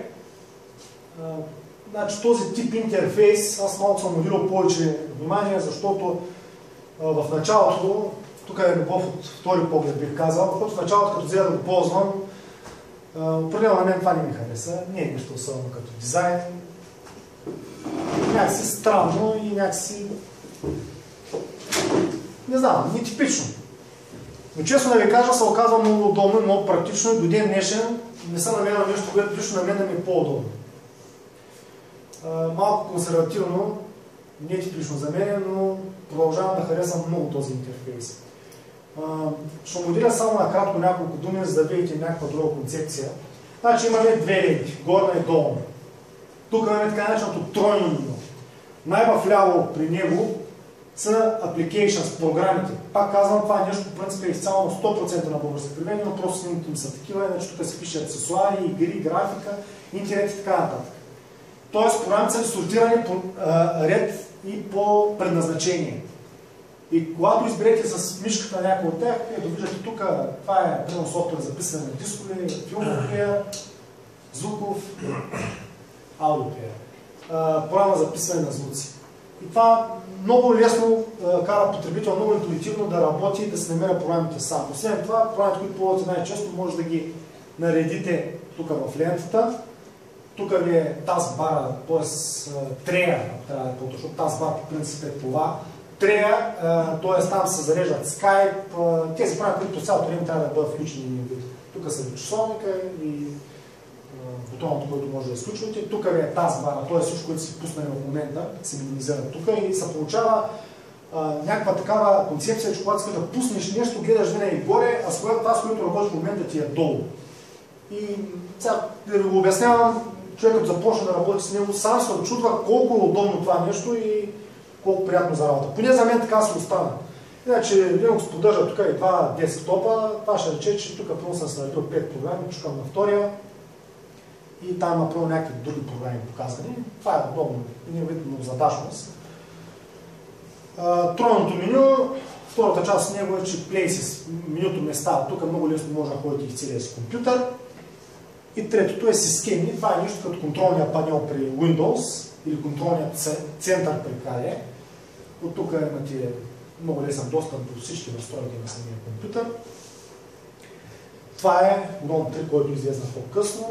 Speaker 1: Значи този тип интерфейс, аз малко съм отделил повече внимание, защото в началото, тук е любов от втори поглед бих казал, защото в началото като взея да го ползвам, определено на мен това не ми хареса, не е нещо особено като дизайн, някакси странно и някакси, не знам, нетипично. Но честно да ви кажа, се оказва много удобно и много практично и до ден днешен не съм намерил нещо, което лично на мен да ми е по-удобно. Малко консервативно, не типично за мен, но продължавам да харесвам много този интерфейс. Ще му отделя само накратко няколко думи, за да видите някаква друга концепция. Значи имаме две ленти, горна и долна. Тук имаме така нареченото тройно меню. Най-вляво при него са applications, програмите. Пак казвам, това нещо по принцип е изцяло на 100% на български преведени, но просто снимките им са такива, иначе тук се пише аксесуари, игри, графика, интернет и така нататък. Тоест програмите са сортирани по ред и по предназначение. И когато изберете с мишката някой от тях, да виждате тук, това е примерно софтуер за писане на дискове, филмов плеер, звуков, аудиоплеер, програма за писане на звуци. И това много лесно кара потребител, много интуитивно да работи и да се намеря програмите сам. Освен това, програмите, които ползвате най-често, може да ги наредите тук в лентата. Тук ви е тасбара, т.е. трея, трябва да е по-точно. Тасбар по принцип е това. трея, т.е. там се зареждат Skype, тези програми, които по цялото време трябва да бъдат включени. Тук са часовника и бутонът, който може да изключвате. Тук е таскбара, т.е. всичко, което си пуснали в момента, се минимизира тук и се получава някаква такава концепция, че когато искаш да пуснеш нещо, гледаш винаги горе, а това, с което работиш в момента, ти е долу. И сега да ви го обяснявам, човек като започне да работи с него, сам се очудва колко е удобно това нещо и колко приятно за работа. Поне за мен така се остана. Иначе Linux поддържа тук и два десктопа, това ще рече, че тук първо съм снаредил 5 програми, чукам на втория и там има първо някакви други програми показани. Това е удобно, един вид многозадачност. Тройното меню, втората част от него е, че Places, менюто места, тук много лесно може да ходите и целия си компютър. И третото е системни, това е нещо като контролния панел при Windows или контролният център при KDE. От тук имате много лесен достъп до всички настройки на самия компютър. Това е GNOME 3, който излезна по-късно,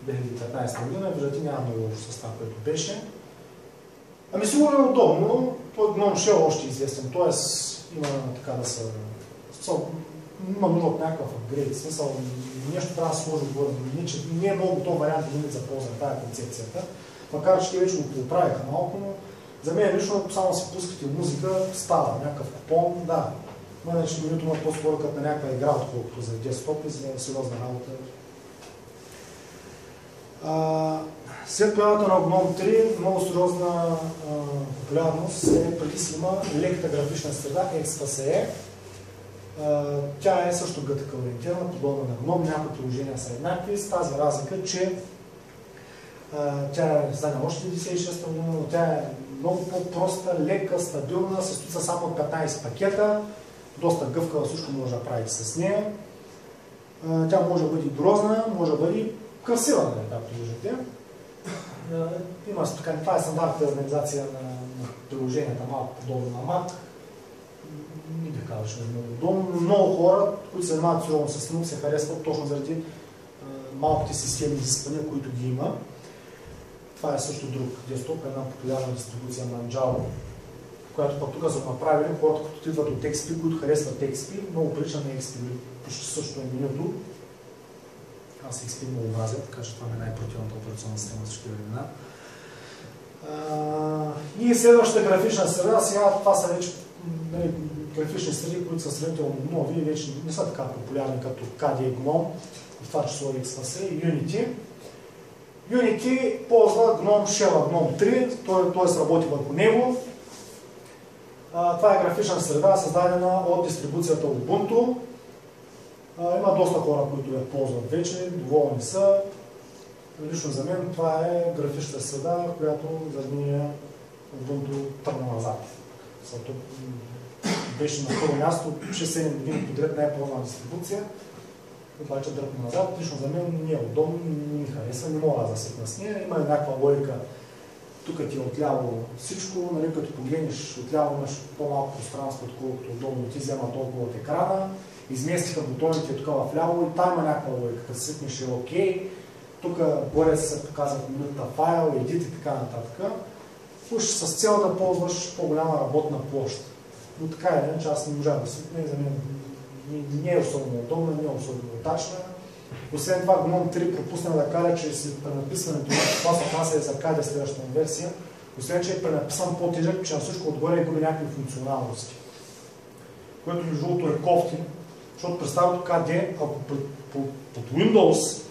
Speaker 1: 2015 година. Виждате, няма много лошо състав, който беше. Ами сигурно е удобно, той GNOME Shell още е известен, т.е. има така да са... Има нужда от някакъв апгрейд, смисъл нещо трябва да се сложи отгоре, че не е много готов вариант да за ползване, това е концепцията. Макар че те вече го поправиха малко, но за мен лично само си пускате музика, става някакъв купон, да. Иначе менюто има по-скоро като на някаква игра, отколкото за десктоп и за сериозна работа. След появата на GNOME 3, много сериозна популярност преди си има леката графична среда XFCE. Тя е също GTK ориентирана, подобна на GNOME, някои приложения са еднакви, с тази разлика, че тя е издана още 96-та година, но тя е много по-проста, лека, стабилна, състои се само от 15 пакета, доста гъвкава, всичко може да правите с нея. Тя може да бъде грозна, може да бъде красива, както виждате. Има така, това е стандартната организация на приложенията, малко подобно на Mac. Не бих казал, че е много удобно. Много хора, които се занимават сериозно с Linux, се харесват точно заради малките системни изисквания, които ги има. Това е също друг десктоп, една популярна дистрибуция на Manjaro, която пък тук са направили хората, които идват от XP, които харесват XP, много прилича на XP, почти също е менюто. Аз XP много мразя, така че това е най-противната операционна система за всички времена. И следващата графична среда, сега това са вече графични среди, които са сравнително нови и вече не са така популярни като KDE и GNOME, в това число XFCE и Unity. Unity ползва GNOME Shell, GNOME 3, т.е. работи върху него. Това е графична среда, създадена от дистрибуцията Ubuntu. Има доста хора, които я ползват вече, доволни са. Лично за мен това е графична среда, която за мен Ubuntu тръгна назад. Беше на първо място 6-7 години подред най-ползвана дистрибуция. Обаче дръпна назад. Лично за мен не е удобно, не ми харесва, не мога да засекна с нея. Има някаква логика. Тук ти е отляво всичко, нали, като погледнеш отляво имаш по-малко пространство, отколкото удобно ти взема толкова от екрана. Изместиха бутоните тук вляво и там има някаква логика. Като свикнеш е окей. Тук горе се показват минута файл, edit и така нататък. Уж с цел да ползваш по-голяма работна площ. Но така е, че аз не можа да свикна и за мен не е особено удобна, не е особено удачна. Освен това, GNOME 3 пропусна да кажа, че след пренаписването на това се отнася и за KDE следващата версия, освен че е пренаписан по-тежък, че на всичко отгоре губи някакви функционалности. Което между другото е кофтин, защото при старото KDE, ако под Windows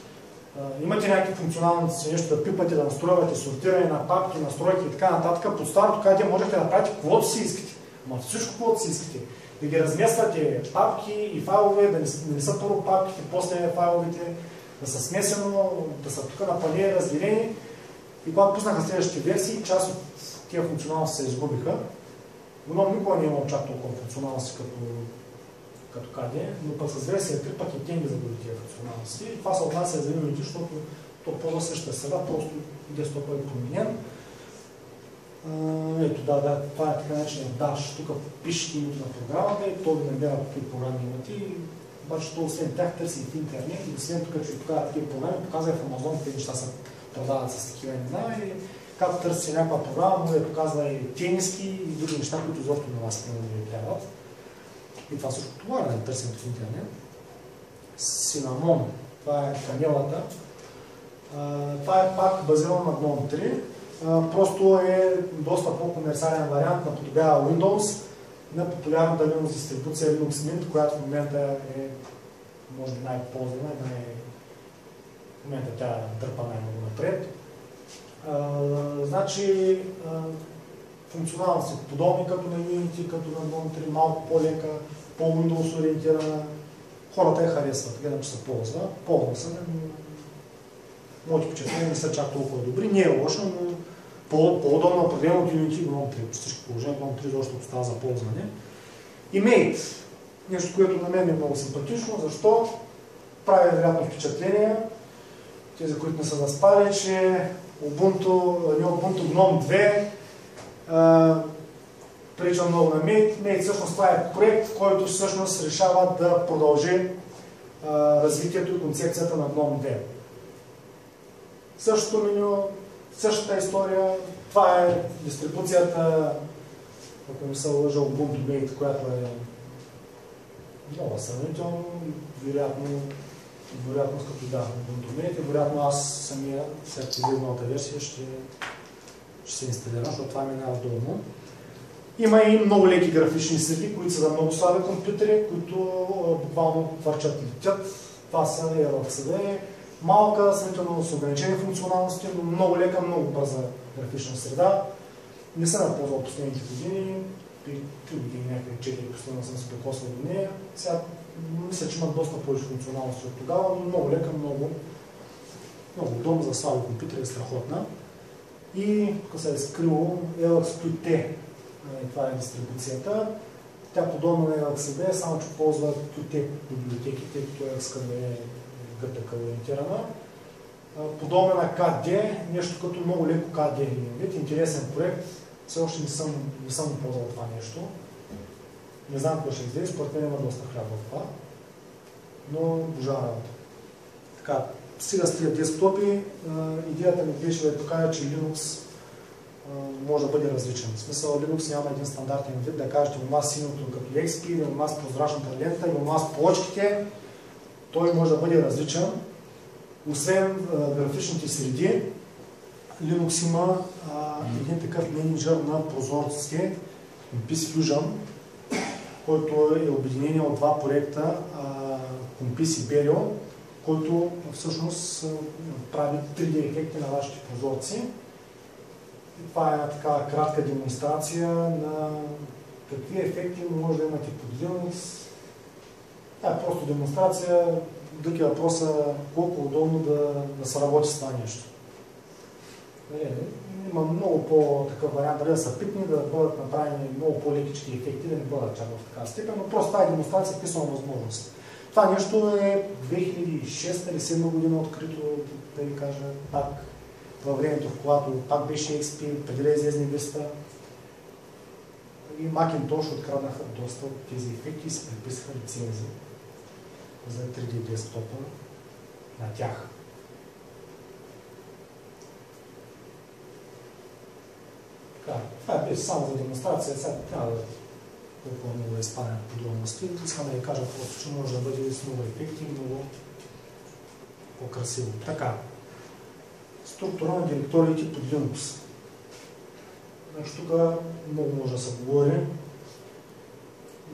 Speaker 1: имате някакви функционалности, нещо да пипате, да настройвате сортиране на папки, настройки и така нататък, под старото KDE можете да правите каквото си искате. Ама всичко, каквото си искате. Да ги размествате папки и файлове, да не са първо папките, после файловете, да са смесено, да са тук на панели разделени. И когато пуснаха следващите версии, част от тия функционалности се изгубиха. GNOME никога не е имал чак толкова функционалности като KDE, но пък с версия 3 пък и те ги загуби тия функционалности. И това се отнася за Unity, защото то ползва същата среда, просто десктопът е променен. Ето това е така наречен Dash. Тук пишете името на програмата и то ви набира какви програми имате. Обаче то освен тях търси и в интернет и освен тук, че ви показва такива програми, показва и в Amazon, тези неща се продават с такива имена Когато търсите някаква програма, може да показва и тениски и други неща, които изобщо на вас не ви трябват. И това също това да търсим в интернет. Синамон, това е канелата. Това е пак базирано на GNOME 3. Просто е доста по-комерциален вариант, наподобява Windows на популярната Linux дистрибуция Linux Mint, която в момента е може би най-ползвана и в момента тя дърпа най-много напред. Значи функционалност е подобни като на Unity, като на GNOME 3, малко по-лека, по-Windows ориентирана. Хората я харесват, гледам, че се ползва. Ползва се, но моите впечатления не са чак толкова добри. Не е лошо, но по-удобно определено от Unity и GNOME 3. По всички положения GNOME 3 защо остава за ползване. И Mate. Нещо, което на мен е много симпатично. Защо? Прави вероятно впечатление. Тези, които не са заспали, че Ubuntu GNOME 2 прилича много на Mate. Mate всъщност това е проект, който всъщност решава да продължи развитието и концепцията на GNOME 2. Същото меню, същата история. Това е дистрибуцията, ако не се лъжа, Ubuntu Mate, която е много сравнително, вероятно като да, Ubuntu Mate, вероятно аз самия, след излезналата версия, ще се инсталирам, защото това минава удобно. Има и много леки графични среди, които са за много слаби компютри, които буквално твърчат и летят. Това са LXD, малка, сравнително с ограничени функционалности, но много лека, много бърза графична среда. Не съм я ползвал последните години, при 3 години, някакви 4 последно съм се прекосвал до нея. Сега мисля, че има доста повече функционалности от тогава, но много лека, много удобно за слаби компютри, е страхотна. И тук се е скрило LXQt. Това е дистрибуцията. Тя подобна на LXD, само че ползва Qt библиотеки, тъй като LXD е GPK ориентирана. Подобна на KDE, нещо като много леко KDE. Интересен проект. Все още не съм ползвал това нещо. Не знам какво ще излезе, според мен има доста хляб в това. Но божа работа. Така, сега с тия десктопи, идеята ми беше да покажа, че Linux може да бъде различен. В смисъл, Linux няма един стандартен вид, да кажете у нас синьото като XP, или у нас прозрачната лента, или у нас плочките. Той може да бъде различен. Освен графичните среди, Linux има един такъв менеджер на прозорците, Compis Fusion, който е обединение от два проекта, Compis и Belio, който всъщност прави 3D ефекти на вашите прозорци. И това е такава кратка демонстрация на какви ефекти може да имате под Linux. Това е просто демонстрация. Друг е въпроса колко удобно да се работи с това нещо. Има много по-такъв вариант, дали да са пипни, да бъдат направени много по-лекички ефекти, да не бъдат чак в такава степен, но просто тази демонстрация е писана възможност. Това нещо е 2006 или 2007 година открито, да ви кажа, пак във времето, в когато пак беше XP, преди да излезе Vista. И Macintosh откраднаха доста от тези ефекти и се приписаха лицензии за 3D десктопа на тях. Така, това е само за демонстрация, сега трябва да толкова много да изпадем в подробности. Искам да ви кажа просто, че може да бъде с много ефекти и много по-красиво. Така, структура на директориите под Linux. Значи тук много може да се говори.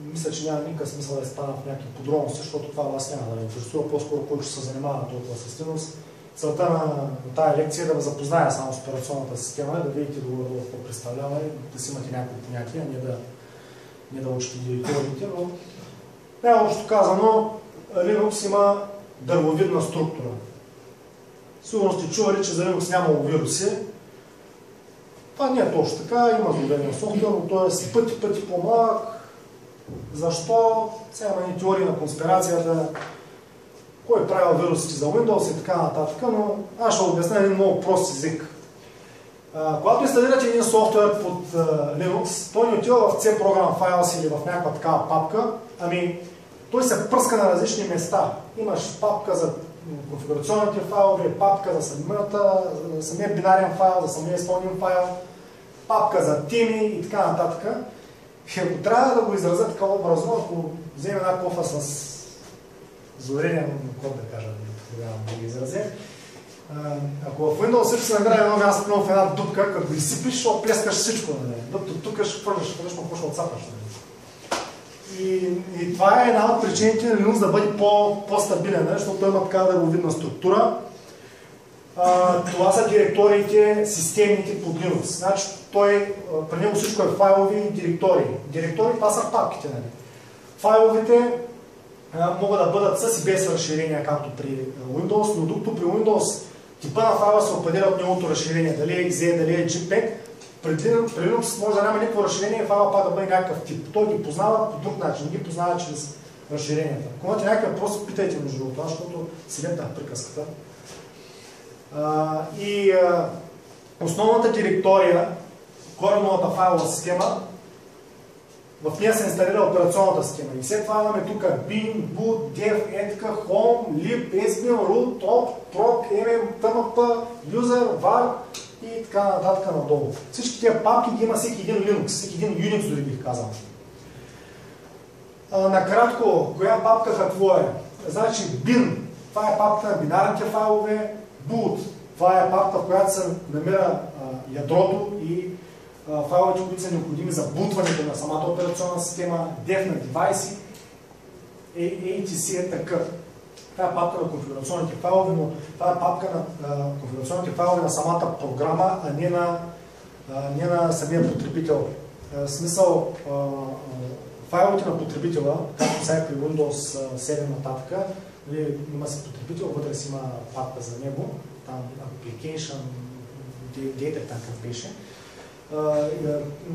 Speaker 1: Мисля, че няма никакъв смисъл да изпадам в някакви подробности, защото това вас няма да ме интересува. По-скоро, който ще се занимава толкова с Linux. Целта на тази лекция е да ви запозная само с операционната система, да видите долу какво представлява и да си имате някакви понятия, не да учите директорите, но най-общо казано, Linux има дървовидна структура. Сигурно сте чували, че за Linux нямало вируси. Това не е точно така, има зловреден софтуер, но той е с пъти по-малък. Защо? Сега има и теории на конспирацията, кой е правил вирусите за Windows и така нататък, но аз ще обясня един много прост език. Когато инсталирате един софтуер под Linux, той не отива в C Program Files или в някаква такава папка, ами той се пръска на различни места. Имаш папка за конфигурационните файлове, папка за самия бинарен файл, за самия изпълним файл, папка за теми и така нататък. И ако трябва да го изразя така образно, ако вземем една кофа с зорения код, да кажа, да ги изразя, ако в Windows също се намира едно място в една дупка, като го изсипиш, ще плескаш всичко на нея. Докато тук ще хвърляш, но ще отцапаш. И това е една от причините на Linux да бъде по-стабилен, защото той има така дървовидна структура. Това са директориите, системните под Linux. Значи при него всичко е файлови и директории. Директории, това са папките. Нали? Файловите могат да бъдат с и без разширения, както при Windows, но докато при Windows типа на файла се определя от неговото разширение, дали е XE, дали е JPEG. При Linux може да няма никакво разширение и файла пак да бъде някакъв тип. Той ги познава по друг начин, не ги познава чрез разширенията. Ако имате някакъв въпрос, питайте между това, защото си лепнах приказката. Основната директория, кореновата файлова система, в нея се инсталира операционната система. И след това имаме тук bin, boot, dev, etk, home, lib, sbin, root, op, proc, mm, tmp, user, var и така нататък надолу. Всички тези папки ги има всеки един Linux, всеки един Unix дори бих казал. Накратко, коя папка какво е? Значи bin, това е папка на бинарните файлове, boot, това е папка, в която се намира ядрото и файловете, които са необходими за бутването на самата операционна система, dev на девайси, etc. е такъв. Това е папка на конфигурационните файлове, но това е папка на конфигурационните файлове на самата програма, а не на самия потребител. В смисъл, файловете на потребителя, както сега при Windows 7 нататък, има си потребител, вътре си има папка за него, там application, data, такъв беше.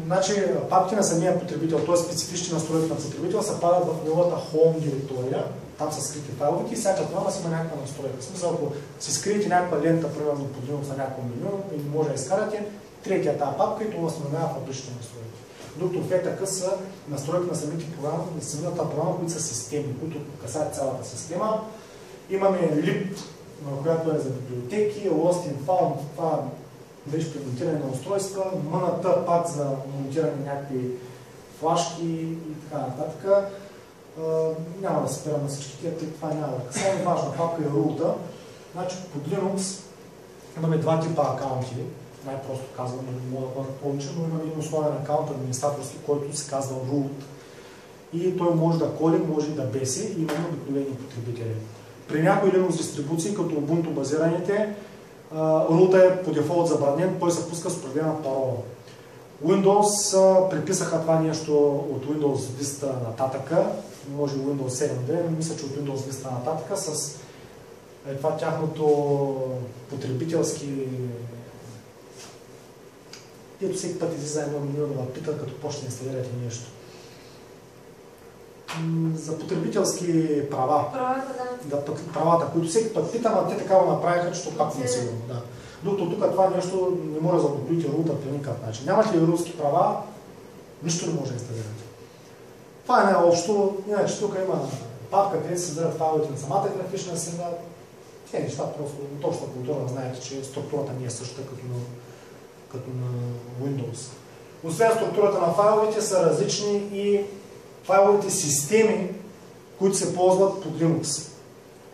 Speaker 1: Значи, папки на самия потребител, т.е. специфични настройки на потребител, се падат в неговата home директория, там са скрити файловете и всяка това си има някаква настройка. В смисъл, ако си скриете някаква лента, примерно под Linux на някакво меню и може да изкарате, третия тази папка и това възстановява фабричните настройки. Докато в ETK са настройки на самите програми, на самата програма, които са системи, които касаят цялата система. Имаме lib, която е за библиотеки, lost in found, това беше при монтиране на устройства, MNT пак за монтиране на някакви флашки и така нататък. Няма да се спирам на всички тия, тъй това няма да касае. Важна папка е root-а. Значи под Linux имаме два типа акаунти, най-просто казвам, не мога да бъда повече, но имаме един основен акаунт администраторски, който се казва root. И той може да коли, може и да беси и имаме обикновени потребители. При някои Linux дистрибуции, като Ubuntu базираните, root е по дефолт забранен, той се пуска с определена парола. Windows приписаха това нещо от Windows Vista нататъка, може Windows 7.2, но мисля, че от Windows Vista нататъка с това тяхното потребителски... Ето всеки път излиза едно меню да питат, като почне да инсталирате нещо. За потребителски права. Правата, които всеки път питам, а те така го направиха, че пак не е сигурно. Да. Докато тук това нещо не може да заобиколите рута по никакъв начин. Нямате ли руски права, нищо не може да инсталирате. Това е най-общо. Иначе тук има папка, където се създадат файловете на самата графична среда. Те неща просто от общата култура, знаете, че структурата не е същата като на Windows. Освен структурата на файловете са различни и файловите системи, които се ползват под Linux.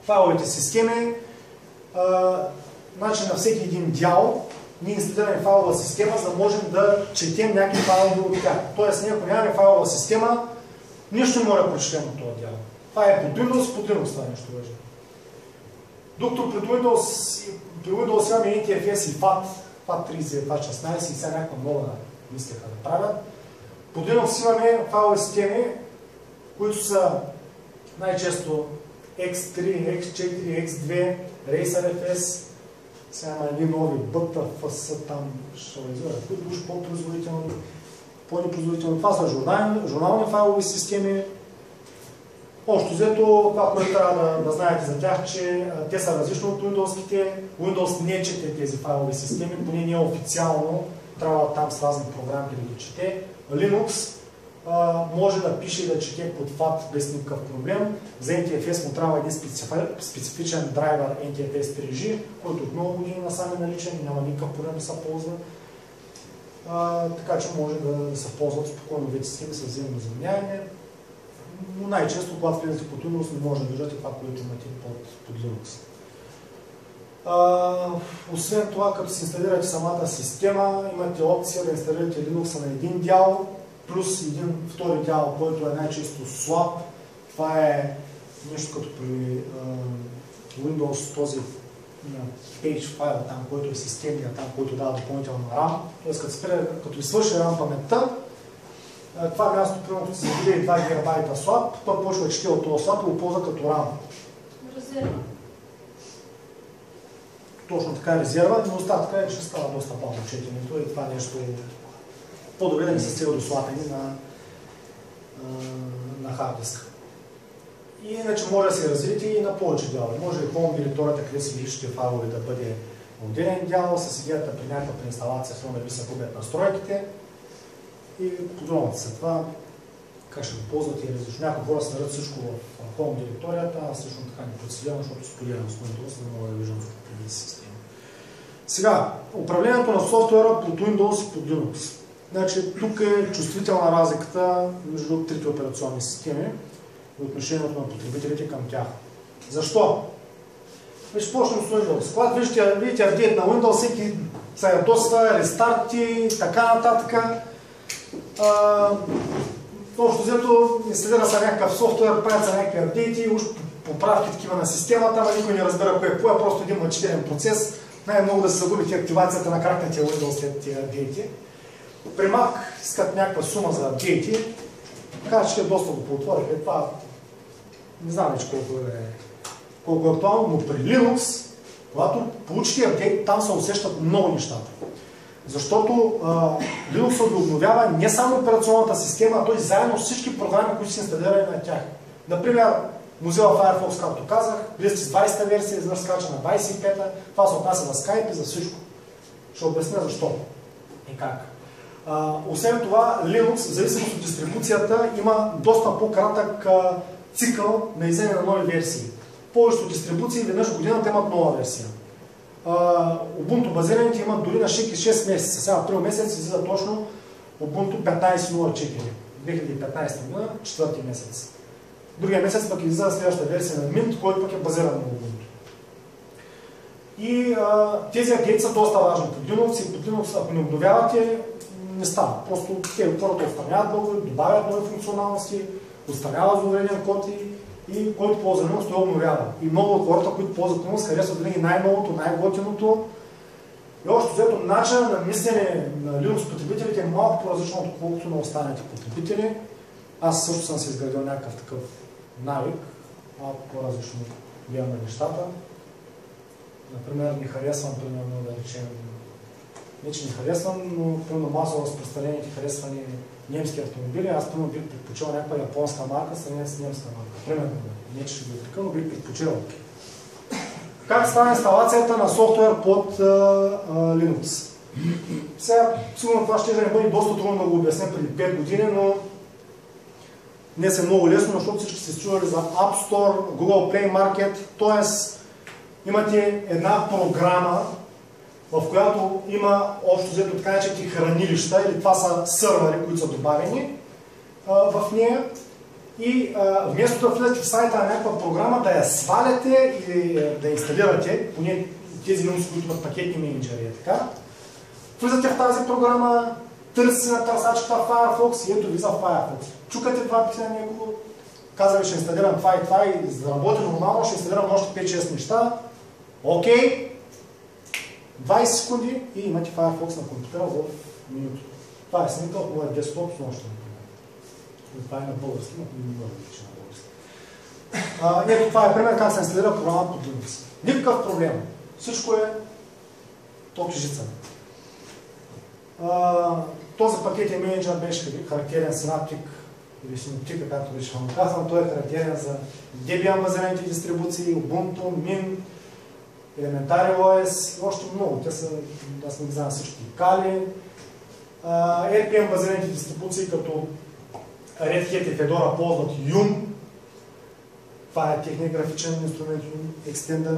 Speaker 1: Файловите системи, значи на всеки един дял, ние инсталираме файлова система, за да можем да четем някакви файлове от тях. Тоест, ние ако нямаме файлова система, нищо не може да прочетем от този дял. Това е под Windows това нещо важно. Докато при Windows имаме NTFS и FAT, FAT30, FAT16 и сега някаква нова мислеха да правят. Под Linux имаме файлови системи, които са най-често X3, X4, X2, RacerFS, сега има едни нови BTFS, там ще изгледат, които бъдат по-непроизводителни. Това са журнални файлови системи. Общо взето, това, което трябва да знаете за тях, че те са различни от Windows-ките. Windows не чете тези файлови системи, поне не официално, трябва там с разни програми да ги чете. Linux може да пише и да чете под FAT без никакъв проблем. За NTFS му трябва един специфичен драйвер NTFS 3G, който от много години насам е наличен и няма никакъв проблем да се ползва. Така че може да се ползват спокойно вече схеми с взаимно заменяеме. Но най-често, когато влизате под Windows, не може да виждате това, което имате под Linux. Освен това, като си инсталирате самата система, имате опция да инсталирате Linux на един дял, плюс един втори дял, който е най-често слаб. Това е нещо като при Windows, този page файл там, който е системния, там, който дава допълнително RAM. Тоест, като ви свърши RAM паметта, това място, примерно, като се загубили 2 ГБ слаб, той почва да чете от този слаб и го ползва като RAM.
Speaker 2: Резерва.
Speaker 1: Точно така е резерва, но остатъка е, че става доста бавно четенето и това нещо е по-добре да не се стига до слапени на хард диска. И иначе може да се развиете и на повече дялове. Може и home директорията, къде си личните файлове да бъде отделен дял, с идеята при някаква преинсталация, да ви се губят настройките и подробно след това как ще го ползвате и различно. Някои хора се наред всичко в home директорията, аз също така не процедирам, защото споделям с Windows, за да мога да виждам в тези системи. Сега, управлението на софтуера под Windows и под Linux. Значи, тук е чувствителна разликата между трите операционни системи и отношението на потребителите към тях. Защо? Ще почнем с Windows. Когато видите апдейт на Windows, всеки се ядосва, рестарти, така нататък. Общо взето инсталира се някакъв софтуер, правят се някакви апдейти, уж поправки такива на системата, ама никой не разбира кое е кое, просто един мъчителен процес. Най-много да се загубите активацията на кракнатия Windows след тия апдейти. При Mac искат някаква сума за апдейти, така че доста го поотвориха. Това не знам вече колко е актуално, но при Linux, когато получите апдейт, там се усещат много нещата. Защото Linux обновява не само операционната система, а той заедно с всички програми, които са инсталирани на тях. Например, Mozilla Firefox, както казах, вие сте с 20-та версия, изведнъж скача на 25-та, това се отнася за Skype и за всичко. Ще обясня защо и как. Освен това, Linux, в зависимост от дистрибуцията, има доста по-кратък цикъл на излизане на нови версии. Повечето дистрибуции веднъж в годината имат нова версия. Ubuntu базираните имат дори на 6 месеца. Сега, април месец излиза точно Ubuntu 15.04, 2015 година, 4 месец. Другия месец пък излиза следващата версия на Mint, който пък е базиран на Ubuntu. И тези апдейти са доста важни под Linux и под Linux, ако не обновявате, не става. Просто те хората отстраняват бъгове, добавят нови функционалности, отстраняват зловреден код и който ползва Linux, той обновява. И много от хората, които ползват Linux, харесват винаги най-новото, най-готиното. И още взето начинът на мислене на Linux потребителите е малко по-различно, отколкото на останалите потребители. Аз също съм се изградил някакъв такъв навик, малко по-различно гледам на нещата. Например, не харесвам, примерно, да речем, не че не харесвам, но примерно масово разпространените харесвани немски автомобили. Аз примерно бих предпочел някаква японска марка, сравнение с немска марка. Примерно, не че ще го така, но бих предпочел. Как става инсталацията на софтуер под Linux? Сега, сигурно това ще не бъде доста трудно да го обясня преди 5 години, но днес е много лесно, защото всички сте чували за App Store, Google Play Market, т.е. имате една програма, в която има общо взето така наречените хранилища, или това са сървъри, които са добавени в нея. И вместо да влезете в сайта на някаква програма, да я сваляте или да я инсталирате, поне тези Linux, които имат пакетни менеджери, е така, влизате в тази програма, търсите на търсачката Firefox и ето ви за Firefox. Чукате два пъти на него, казваме, ще инсталирам това и това и за да работи нормално, ще инсталирам още 5-6 неща. Окей, 20 секунди и имате Firefox на компютъра в минуто. Това е снимка от моя десктоп с нощта. Това е на български, но не мога да пише на български. Ето това е пример как се инсталира програма под Linux. Никакъв проблем. Всичко е топ-жица. Този пакетен менеджер беше характерен Synaptic или Synaptic, както беше вам казвам. Той е характерен за Debian базираните дистрибуции, Ubuntu, Mint, Elementary OS и още много. Те са, аз не знам всички, Kali, RPM базираните дистрибуции като Red Hat и Fedora ползват Yum. Това е техния графичен инструмент Yum Extender.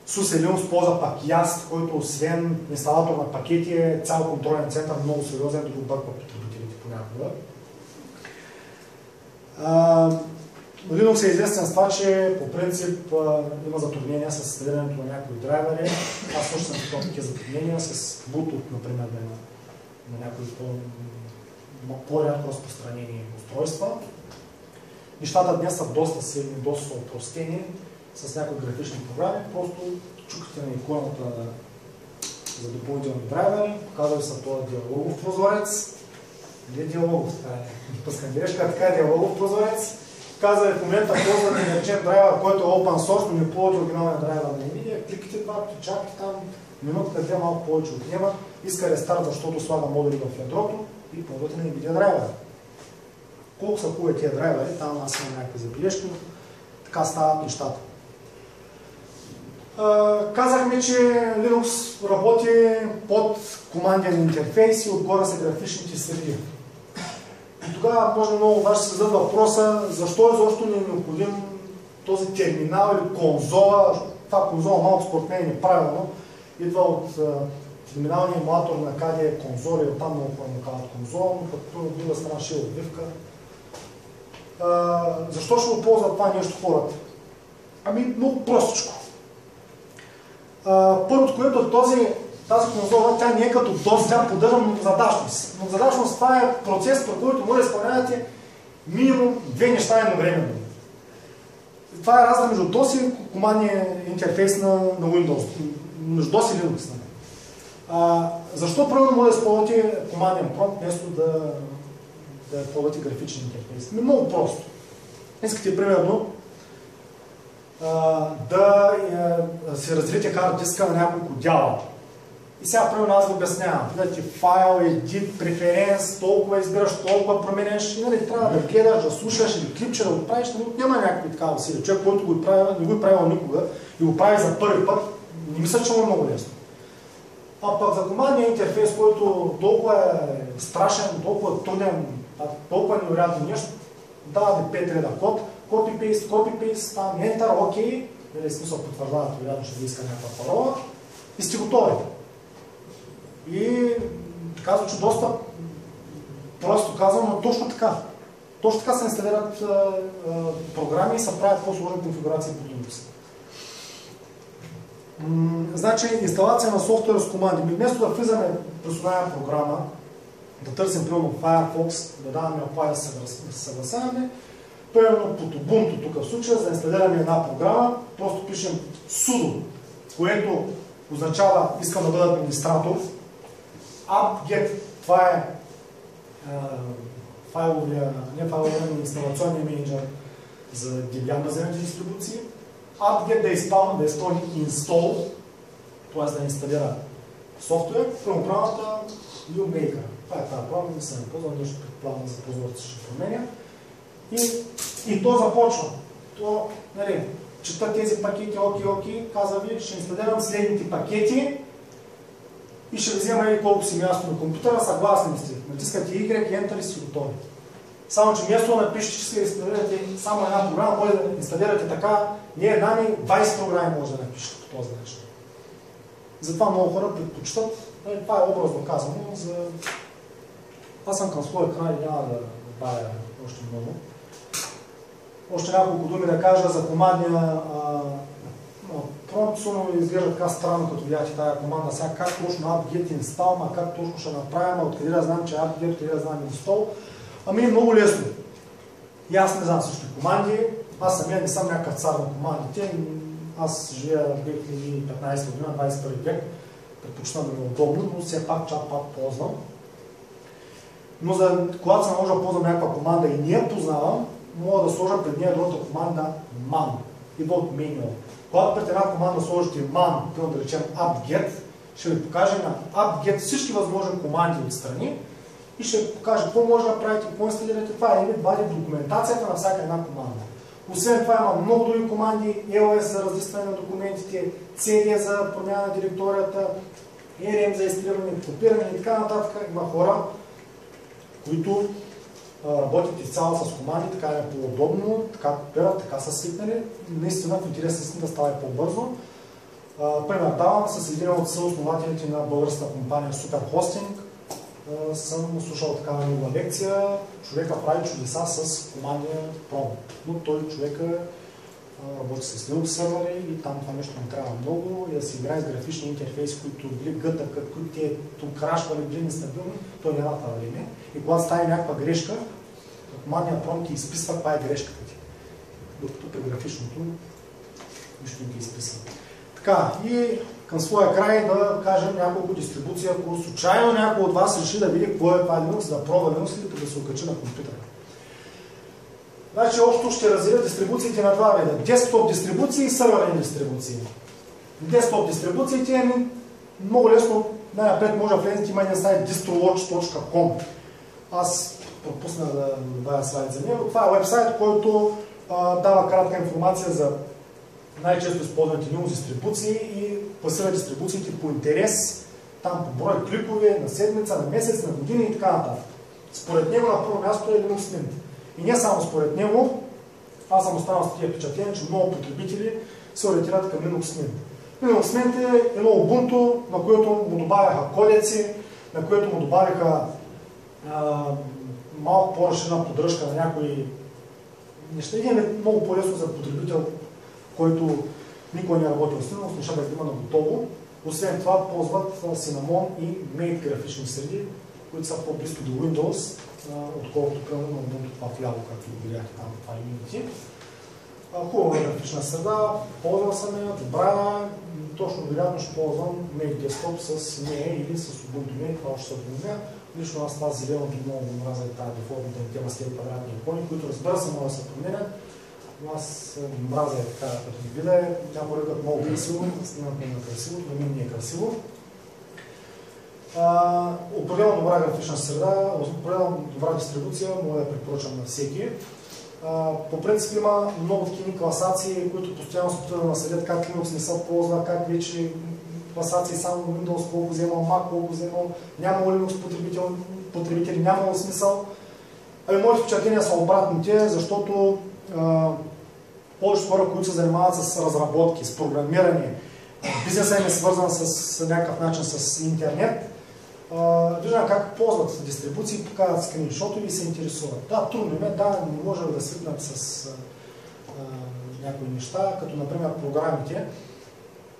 Speaker 1: SUSE Linux ползва пак YAST, който освен инсталатор на пакети е цял контролен център, много сериозен, да го обърква потребителите понякога. Linux е известен с това, че по принцип има затруднения с създаването на някои драйвери. Аз също съм такива такива затруднения с Bluetooth, например, на някои по-рядко разпространени устройства. Нещата днес са доста силни, доста опростени с някои графични програми. Просто чукате на иконата за допълнителни драйвери, показва са този диалогов прозорец. Не е диалогов, така е пъскан грешка, така е диалогов прозорец. Казва в момента ползвате да речем драйвер, който е open source, но не ползвате оригиналния драйвер на NVIDIA. Кликате това, чакате там минутка, две малко повече отнема, иска рестарт, защото слага модули в ядрото и ползвате на NVIDIA драйвер. Колко са хубави тия драйвери, там аз имам някакви забележки, но така стават нещата. Казахме, че Linux работи под команден интерфейс и отгоре са графичните среди. И тогава може много важно да се зададе въпроса, защо изобщо не е необходим този терминал или конзола. Това конзола малко според мен е неправилно. Идва от терминалния емулатор на KDE конзола и оттам много хора му казват конзола, но като от друга страна ще е отбивка. Защо ще го ползват това нещо хората? Ами много простичко. Първото, което тази конзола, тя не е като DOS, тя поддържа многозадачност. Многозадачност това е процес, при който може да изпълнявате минимум две неща едновременно. Това е разлика между DOS и командния интерфейс на Windows, между DOS и Linux. Защо правилно може да използвате команден промпт, вместо да използвате графичен интерфейс? Много просто. Искате примерно да си разделите хард диска на няколко дяла. И сега примерно аз ви обяснявам. Видите файл, edit, преференс, толкова избираш, толкова променеш и нали трябва да гледаш, да слушаш или клипче да го правиш, но няма някакви такава усилия. Човек, който го прави, не го е правил никога и го прави за първи път, не мисля, че му е много лесно. А пък за командния интерфейс, който толкова е страшен, толкова труден, толкова невероятно нещо, дава ви 5 реда код, copy-paste, там enter, OK, или смисъл потвърждават, вероятно ще ви иска някаква парола и сте готови. И казва, че доста просто казвам, но точно така. Точно така се инсталират програми и се правят по-сложни конфигурации по Linux. Значи, инсталация на софтуер с команди. Вместо да влизаме през една програма, да търсим примерно Firefox, да даваме apply да се съгласяваме, примерно под Ubuntu тук в случая, за да инсталираме една програма, просто пишем sudo, което означава искам да бъда администратор. apt-get, това е инсталационния менеджер за Debian базираните дистрибуции. apt-get да изпълни install, т.е. да инсталира софтуер, програмата UMaker. Това е тази програма, не съм ползвал, нещо предполагам за ползването ще променя. И то започва. То, нали, чета тези пакети, окей, казва ви, ще инсталирам следните пакети и ще взема и колко си място на компютъра, съгласни сте. Натискате Y, Enter и си готови. Само, че вместо да напишете, че ще инсталирате само една програма, може да инсталирате така, не една ми 20 програми може да напишете по този начин. Затова много хора предпочитат, това е образно казано, аз съм към своя край и няма да добавя още много. Още няколко думи да кажа за командния промпт, сумно изглежда така странно, като видяхте тази команда. Сега как точно apt-get install, как точно ще направим, откъде да знам, че apt-get, откъде да знам install. Ами е много лесно. И аз не знам всички команди, аз самия не съм някакъв цар на командите. Аз живея в 2015 година, 21 век, предпочитам да ми е удобно, но все пак чат-пат ползвам. Но когато се наложа да ползвам някаква команда и не я познавам, мога да сложа пред нея другата команда man, идва от manual. Когато пред една команда сложите man, да речем apt-get, ще ви покаже на apt-get всички възможни команди отстрани и ще ви покаже какво може да правите, какво инсталирате. Това е вади документацията на всяка една команда. Освен това има много други команди, LS за разлистване на документите, CD за промяна на директорията, RM за изтриване, копиране и така нататък. Има хора, които работят изцяло с команди, така е по-удобно, така копират, така са свикнали. Наистина в интерес истината става и по-бързо. Пример давам с един от съоснователите на българската компания Superhosting. Съм слушал такава нова лекция. Човека прави чудеса с командия Prom. Но той човека работи с Linux сервери и там това нещо не трябва много и да си играе с графични интерфейси, които били гътъка, които те крашвали, били нестабилни, той няма това време. И когато стане някаква грешка, командния Prom ти изписва каква е грешката ти. Докато при графичното нищо не ти изписва. Така, и към своя край да кажем няколко дистрибуции, ако случайно някой от вас реши да види какво е това Linux, да пробва Linux или да се окачи на компютъра. Значи, общо ще разделя дистрибуциите на два вида. Десктоп дистрибуции и сървърни дистрибуции. Десктоп дистрибуциите е много лесно, най-напред може да влезете, има един сайт distrowatch.com. Аз пропуснах да добавя слайд за него. Това е уебсайт, който дава кратка информация за най-често използваните Linux дистрибуции и класира дистрибуциите по интерес, там по брой кликове, на седмица, на месец, на година и така нататък. Според него на първо място е Linux Mint. И не само според него, аз съм останал с тия впечатления, че много потребители се ориентират към Linux Mint. Linux Mint е едно Ubuntu, на което му добавяха кодеци, на което му добавиха малко по-разширена поддръжка на някои неща. И е много по-лесно за потребител, който никой не работил с Linux, нещата да има на готово. Освен това ползват Cinnamon и Mate графични среди, които са по-близко до Windows, отколкото примерно на Ubuntu това вляво, както го видяхте там, това е Unity. Хубава графична среда, ползвал съм я, добра, точно вероятно ще ползвам Mate Desktop с нея или с Ubuntu Mate, това още се отбомня. Лично аз това зеленото много мразя и тази дефолтната тема с тези квадратни икони, които разбира се могат да се променят. Но аз мразя така, като ги видя, някой ръкът много красиво, снимат не е красиво, на мен не е красиво. Определено добра графична среда, определено добра дистрибуция, мога да препоръчам на всеки. По принцип има много такива класации, които постоянно се опитват да наследят как Linux не се ползва, как вече класации само Windows колко вземал, Mac колко вземал, нямало Linux потребители, нямало смисъл. Моите впечатления са обратните, защото повечето хора, които се занимават с разработки, с програмиране, бизнесът им е свързан с някакъв начин с интернет, виждам как ползват дистрибуции, показват скриншоти и се интересуват. Да, трудно е, да, не може да свикнат с някои неща, като например програмите.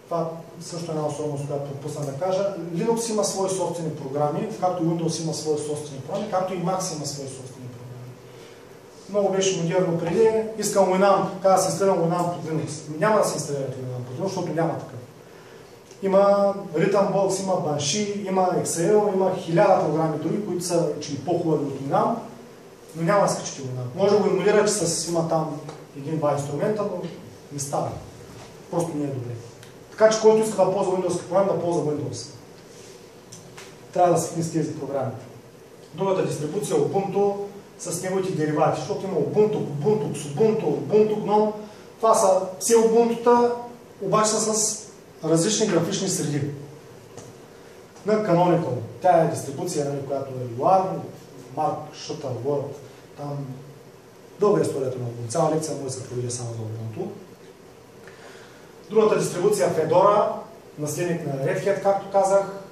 Speaker 1: Това също е една особеност, която пропуснах да кажа. Linux има свои собствени програми, както Windows има свои собствени програми, както и Mac има свои собствени програми. Много беше модерно преди, искам Winamp, каза да се инсталирам Winamp под Linux. Няма да се инсталирате Winamp под Linux, защото няма такъв. Има RhythmBox, има Banshee, има Excel, има 1000 програми дори, които са по-хубави от Winamp, но няма да скачите Winamp. Може да го емулирате с има там един-два инструмента, но не става. Просто не е добре. Така че който иска да ползва Windows програми, да ползва Windows. Трябва да свикне с тези програми. Другата дистрибуция е Ubuntu с неговите деривати, защото има Ubuntu, Xubuntu, Ubuntu, GNOME. Това са все Ubuntu-та, обаче са с различни графични среди. На Canonical. Тя е дистрибуция, която е UR, Mark, Shutter, Word. Там дълга историята на Ubuntu. Цяла лекция може да се проведе само за Ubuntu. Другата дистрибуция е Fedora, наследник на Red Hat, както казах.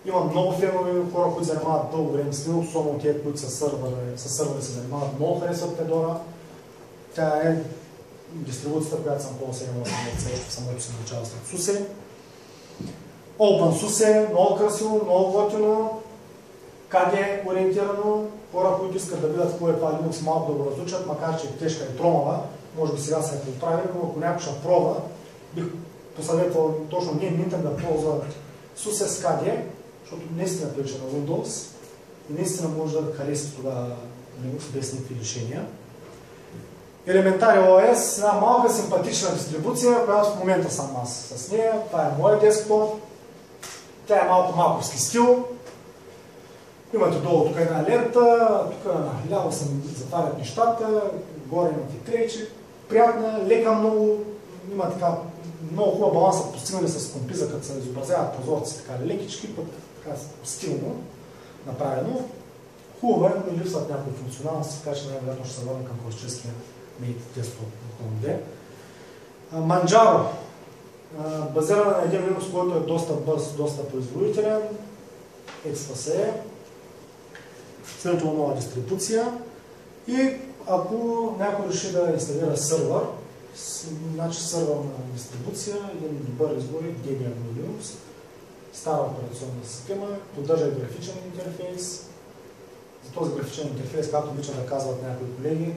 Speaker 1: Има много фенове хора, които занимават дълго време с Linux, особено тези, които са сървъри се занимават, много харесват Fedora. Тя е дистрибуцията, която съм ползвал 7-8 месеца в самото си начало след SUSE. OpenSUSE, много красиво, много готино, KDE ориентирано. Хора, които искат да видят какво е това Linux, малко да го разучат, макар че е тежка и тромава, може би сега се е поправили, но ако някой ще пробва, бих посъветвал точно не Nintendo да ползва SUSE с KDE, защото наистина прилича на Windows и наистина може да хареса тогава Linux без никакви решения. Elementary OS, една малка симпатична дистрибуция, която в момента съм аз с нея. Това е моят десктоп. Тя е малко маковски стил. Имате долу тук една лента, тук ляво съм затварят нещата, горе имате крейче. Приятна, лека много, има така много хубав баланс са постигнали с компиза, като се изобразяват прозорци, така лекички, пък така стилно направено. Хубаво е, но липсват някои функционалности, така че най-вероятно ще се върна към класическия десктоп на Chrome. Manjaro, базиран на един Linux, който е доста бърз, доста производителен, XFCE, следователно нова дистрибуция. И ако някой реши да инсталира сървър, значи сървърна дистрибуция, един добър избор е Debian Linux, стара операционна система, поддържа и графичен интерфейс. За този графичен интерфейс, както обичат да казват някои колеги,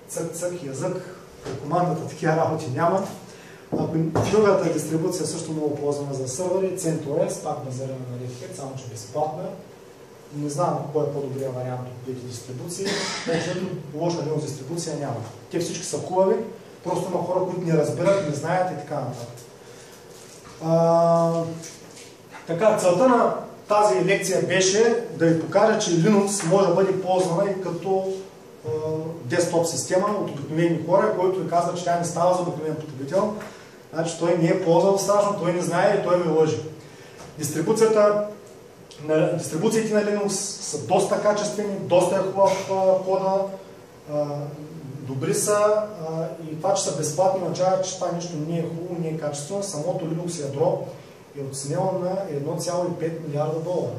Speaker 1: цък, язък, по командата такива работи няма. Ако другата дистрибуция също много ползвана за сървъри, CentOS, пак базирана на Red Hat, само че безплатна. Не знам кой е по-добрият вариант от двете дистрибуции, защото лоша Linux дистрибуция няма. Те всички са хубави, просто има хора, които не разбират, не знаят и така нататък. Така, целта на тази лекция беше да ви покажа, че Linux може да бъде ползвана и като десктоп система от обикновени хора, който ви казва, че тя не става за обикновен потребител. Значи той не е ползвал страшно, той не знае и той ви лъжи. Дистрибуциите на Linux са доста качествени, доста е хубав кода, добри са и това, че са безплатни, означава, че това нещо не е хубаво, не е качествено. Самото Linux ядро е оценено на 1,5 милиарда долара.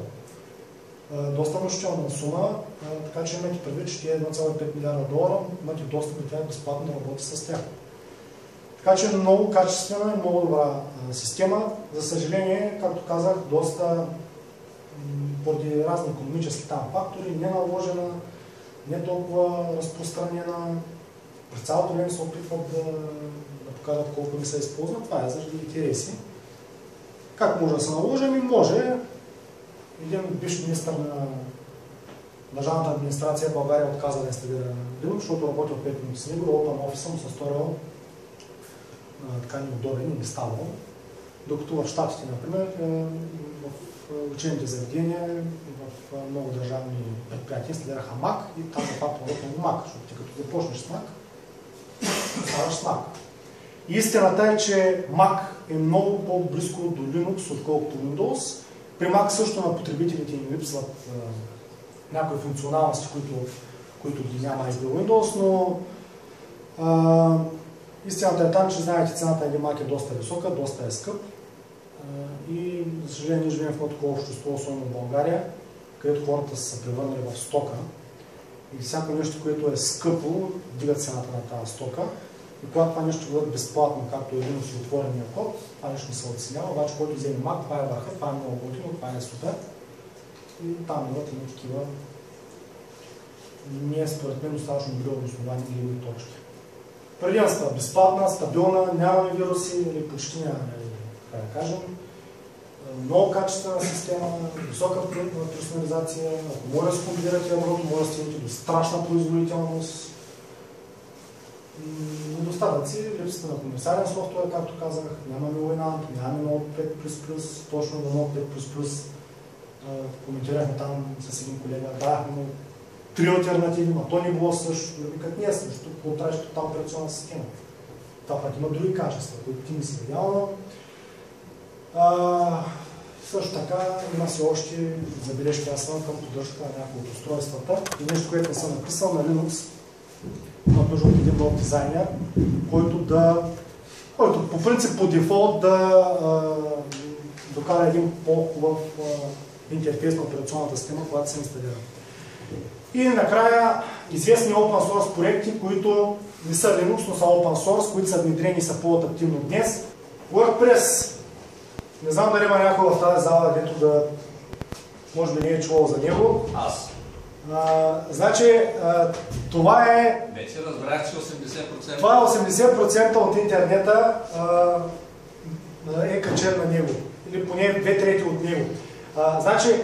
Speaker 1: Доста внушителна сума, така че имайте предвид, че тия 1,5 милиарда долара имате достъп до тях безплатно да работи с тях. Така че е много качествена и много добра система. За съжаление, както казах, доста поради разни икономически там фактори, не наложена, не толкова разпространена. През цялото време се опитват да покажат колко не се използва. Това е заради интереси. Как може да се наложи? Може. Един бивш министър на държавната администрация в България отказа да инсталира Linux, защото работил 5 минути с него, Open Office му се сторил така неудобен и не ставал. Докато в Щатите, например, в учебните заведения, в много държавни предприятия инсталираха Mac и там е факт работил Mac, защото ти като започнеш с Mac, ставаш с Mac. Истината е, че Mac е много по-близко до Linux, отколкото Windows. При Mac също на потребителите им липсват някои функционалности, които ги няма и при Windows, но истината е там, че знаете, цената на Mac е доста висока, доста е скъп и за съжаление живеем в такова общество, особено в България, където хората са се превърнали в стока и всяко нещо, което е скъпо, дига цената на тази стока. И когато това нещо бъде безплатно, както е Linux и отворения код, това нещо не се оценява, обаче който вземе Mac, това е върха, това е много готино, това е супер. И там имат и такива не е според мен достатъчно добри обосновани гледни точки. Предимства безплатна, стабилна, нямаме вируси или почти нямаме, така да кажем. Много качествена система, висока персонализация, ако може да се компилирате ядрото, може да стигнете до страшна производителност. Недостатъци, липсата на комерциален софтуер, както казах, нямаме Winamp, нямаме Node++, точно на Node++. Коментирахме там с един колега, давахме му 3 алтернативи, но то не било също, като не е също, какво трябваше тотална операционна система. Това пък има други качества, които ти не си видял. Също така има си още забележки, аз съм към поддръжка на някои от устройствата и нещо, което не съм написал на Linux. Има нужда от един нов дизайнер, който по принцип по дефолт да докара един по-хубав интерфейс на операционната система, когато се инсталира. И накрая известни open source проекти, които не са Linux, но са open source, които са внедрени и са по-активно днес. WordPress. Не знам дали има някой в тази зала, дето да може би не е чувал за него.
Speaker 3: Аз.
Speaker 1: Значи, това е...
Speaker 3: Вече разбрах, че 80%...
Speaker 1: Това е 80% от интернета е качен на него. Или поне 2/3 от него. Значи,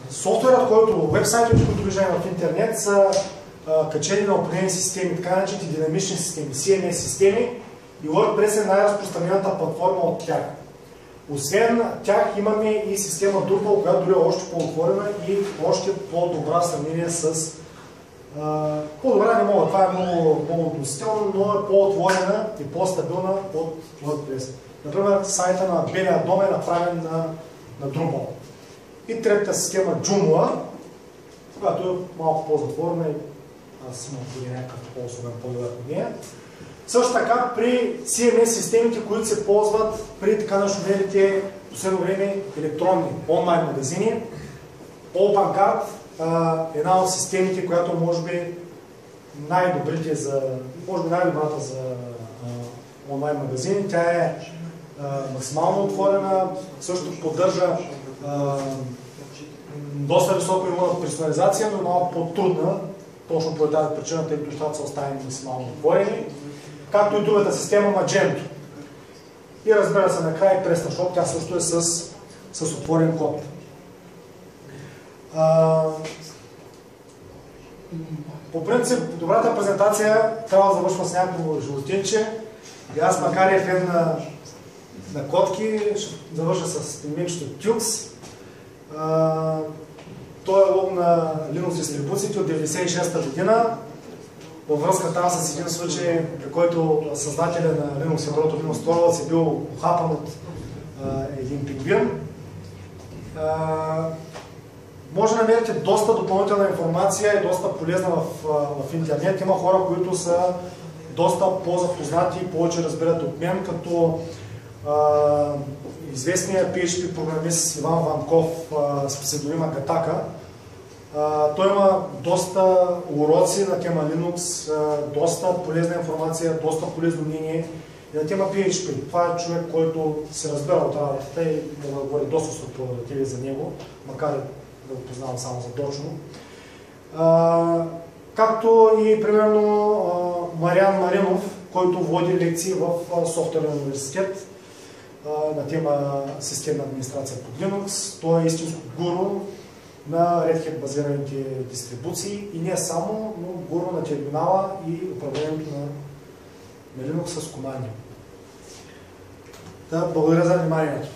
Speaker 1: софтуерът, който, вебсайтовете, които виждаме в интернет, са качени на определени системи, така наречените динамични системи, CMS системи, и WordPress е най-разпространената платформа от тях. Освен тях имаме и система Drupal, която дори е още по-отворена и още по-добра в сравнение с... по-добра не мога, това е много относително, но е по-отворена и по-стабилна от WordPress. Например, сайта на Белия дом е направен на Drupal. И третата система Joomla която е малко по-затворена и аз имам някакъв по-особен поглед от нея. Също така при CMS системите, които се ползват при така нашумелите последно време електронни онлайн магазини, OpenCart е една от системите, която може би най-добрата за онлайн магазини. Тя е максимално отворена, също поддържа доста високо ниво на персонализация, но малко по-трудна, точно по тази причина, тъй като нещата са оставени максимално отворени, както и другата система Magento. И разбира се, накрая PrestaShop, тя също е с отворен код. По принцип, добрата презентация трябва да завършва с някакво животинче. И аз, макар и фен на котки, ще завърша с пингвинчето Tux. Той е лог на Linux дистрибуциите от 1996 година. Във връзка там с един случай, при който създателя на Linux ядрото Linux Torvalds е бил ухапан от един пингвин. Може да намерите доста допълнителна информация и доста полезна в интернет. Има хора, които са доста по-запознати и повече разбират от мен, като известният PHP програмист Иван Ванков с псевдонима Гатака. Той има доста уроци на тема Linux, доста полезна информация, доста полезно мнение и на тема PHP. Това е човек, който се разбира от работата и мога да говоря доста суперлативи за него, макар да го познавам само задочно. Както и примерно Мариан Маринов, който води лекции в Софтуерен университет на тема системна администрация под Linux. Той е истинско гуру на Red Hat базираните дистрибуции и не само, но гуру на терминала и управлението на Linux с команди. Да, благодаря за вниманието.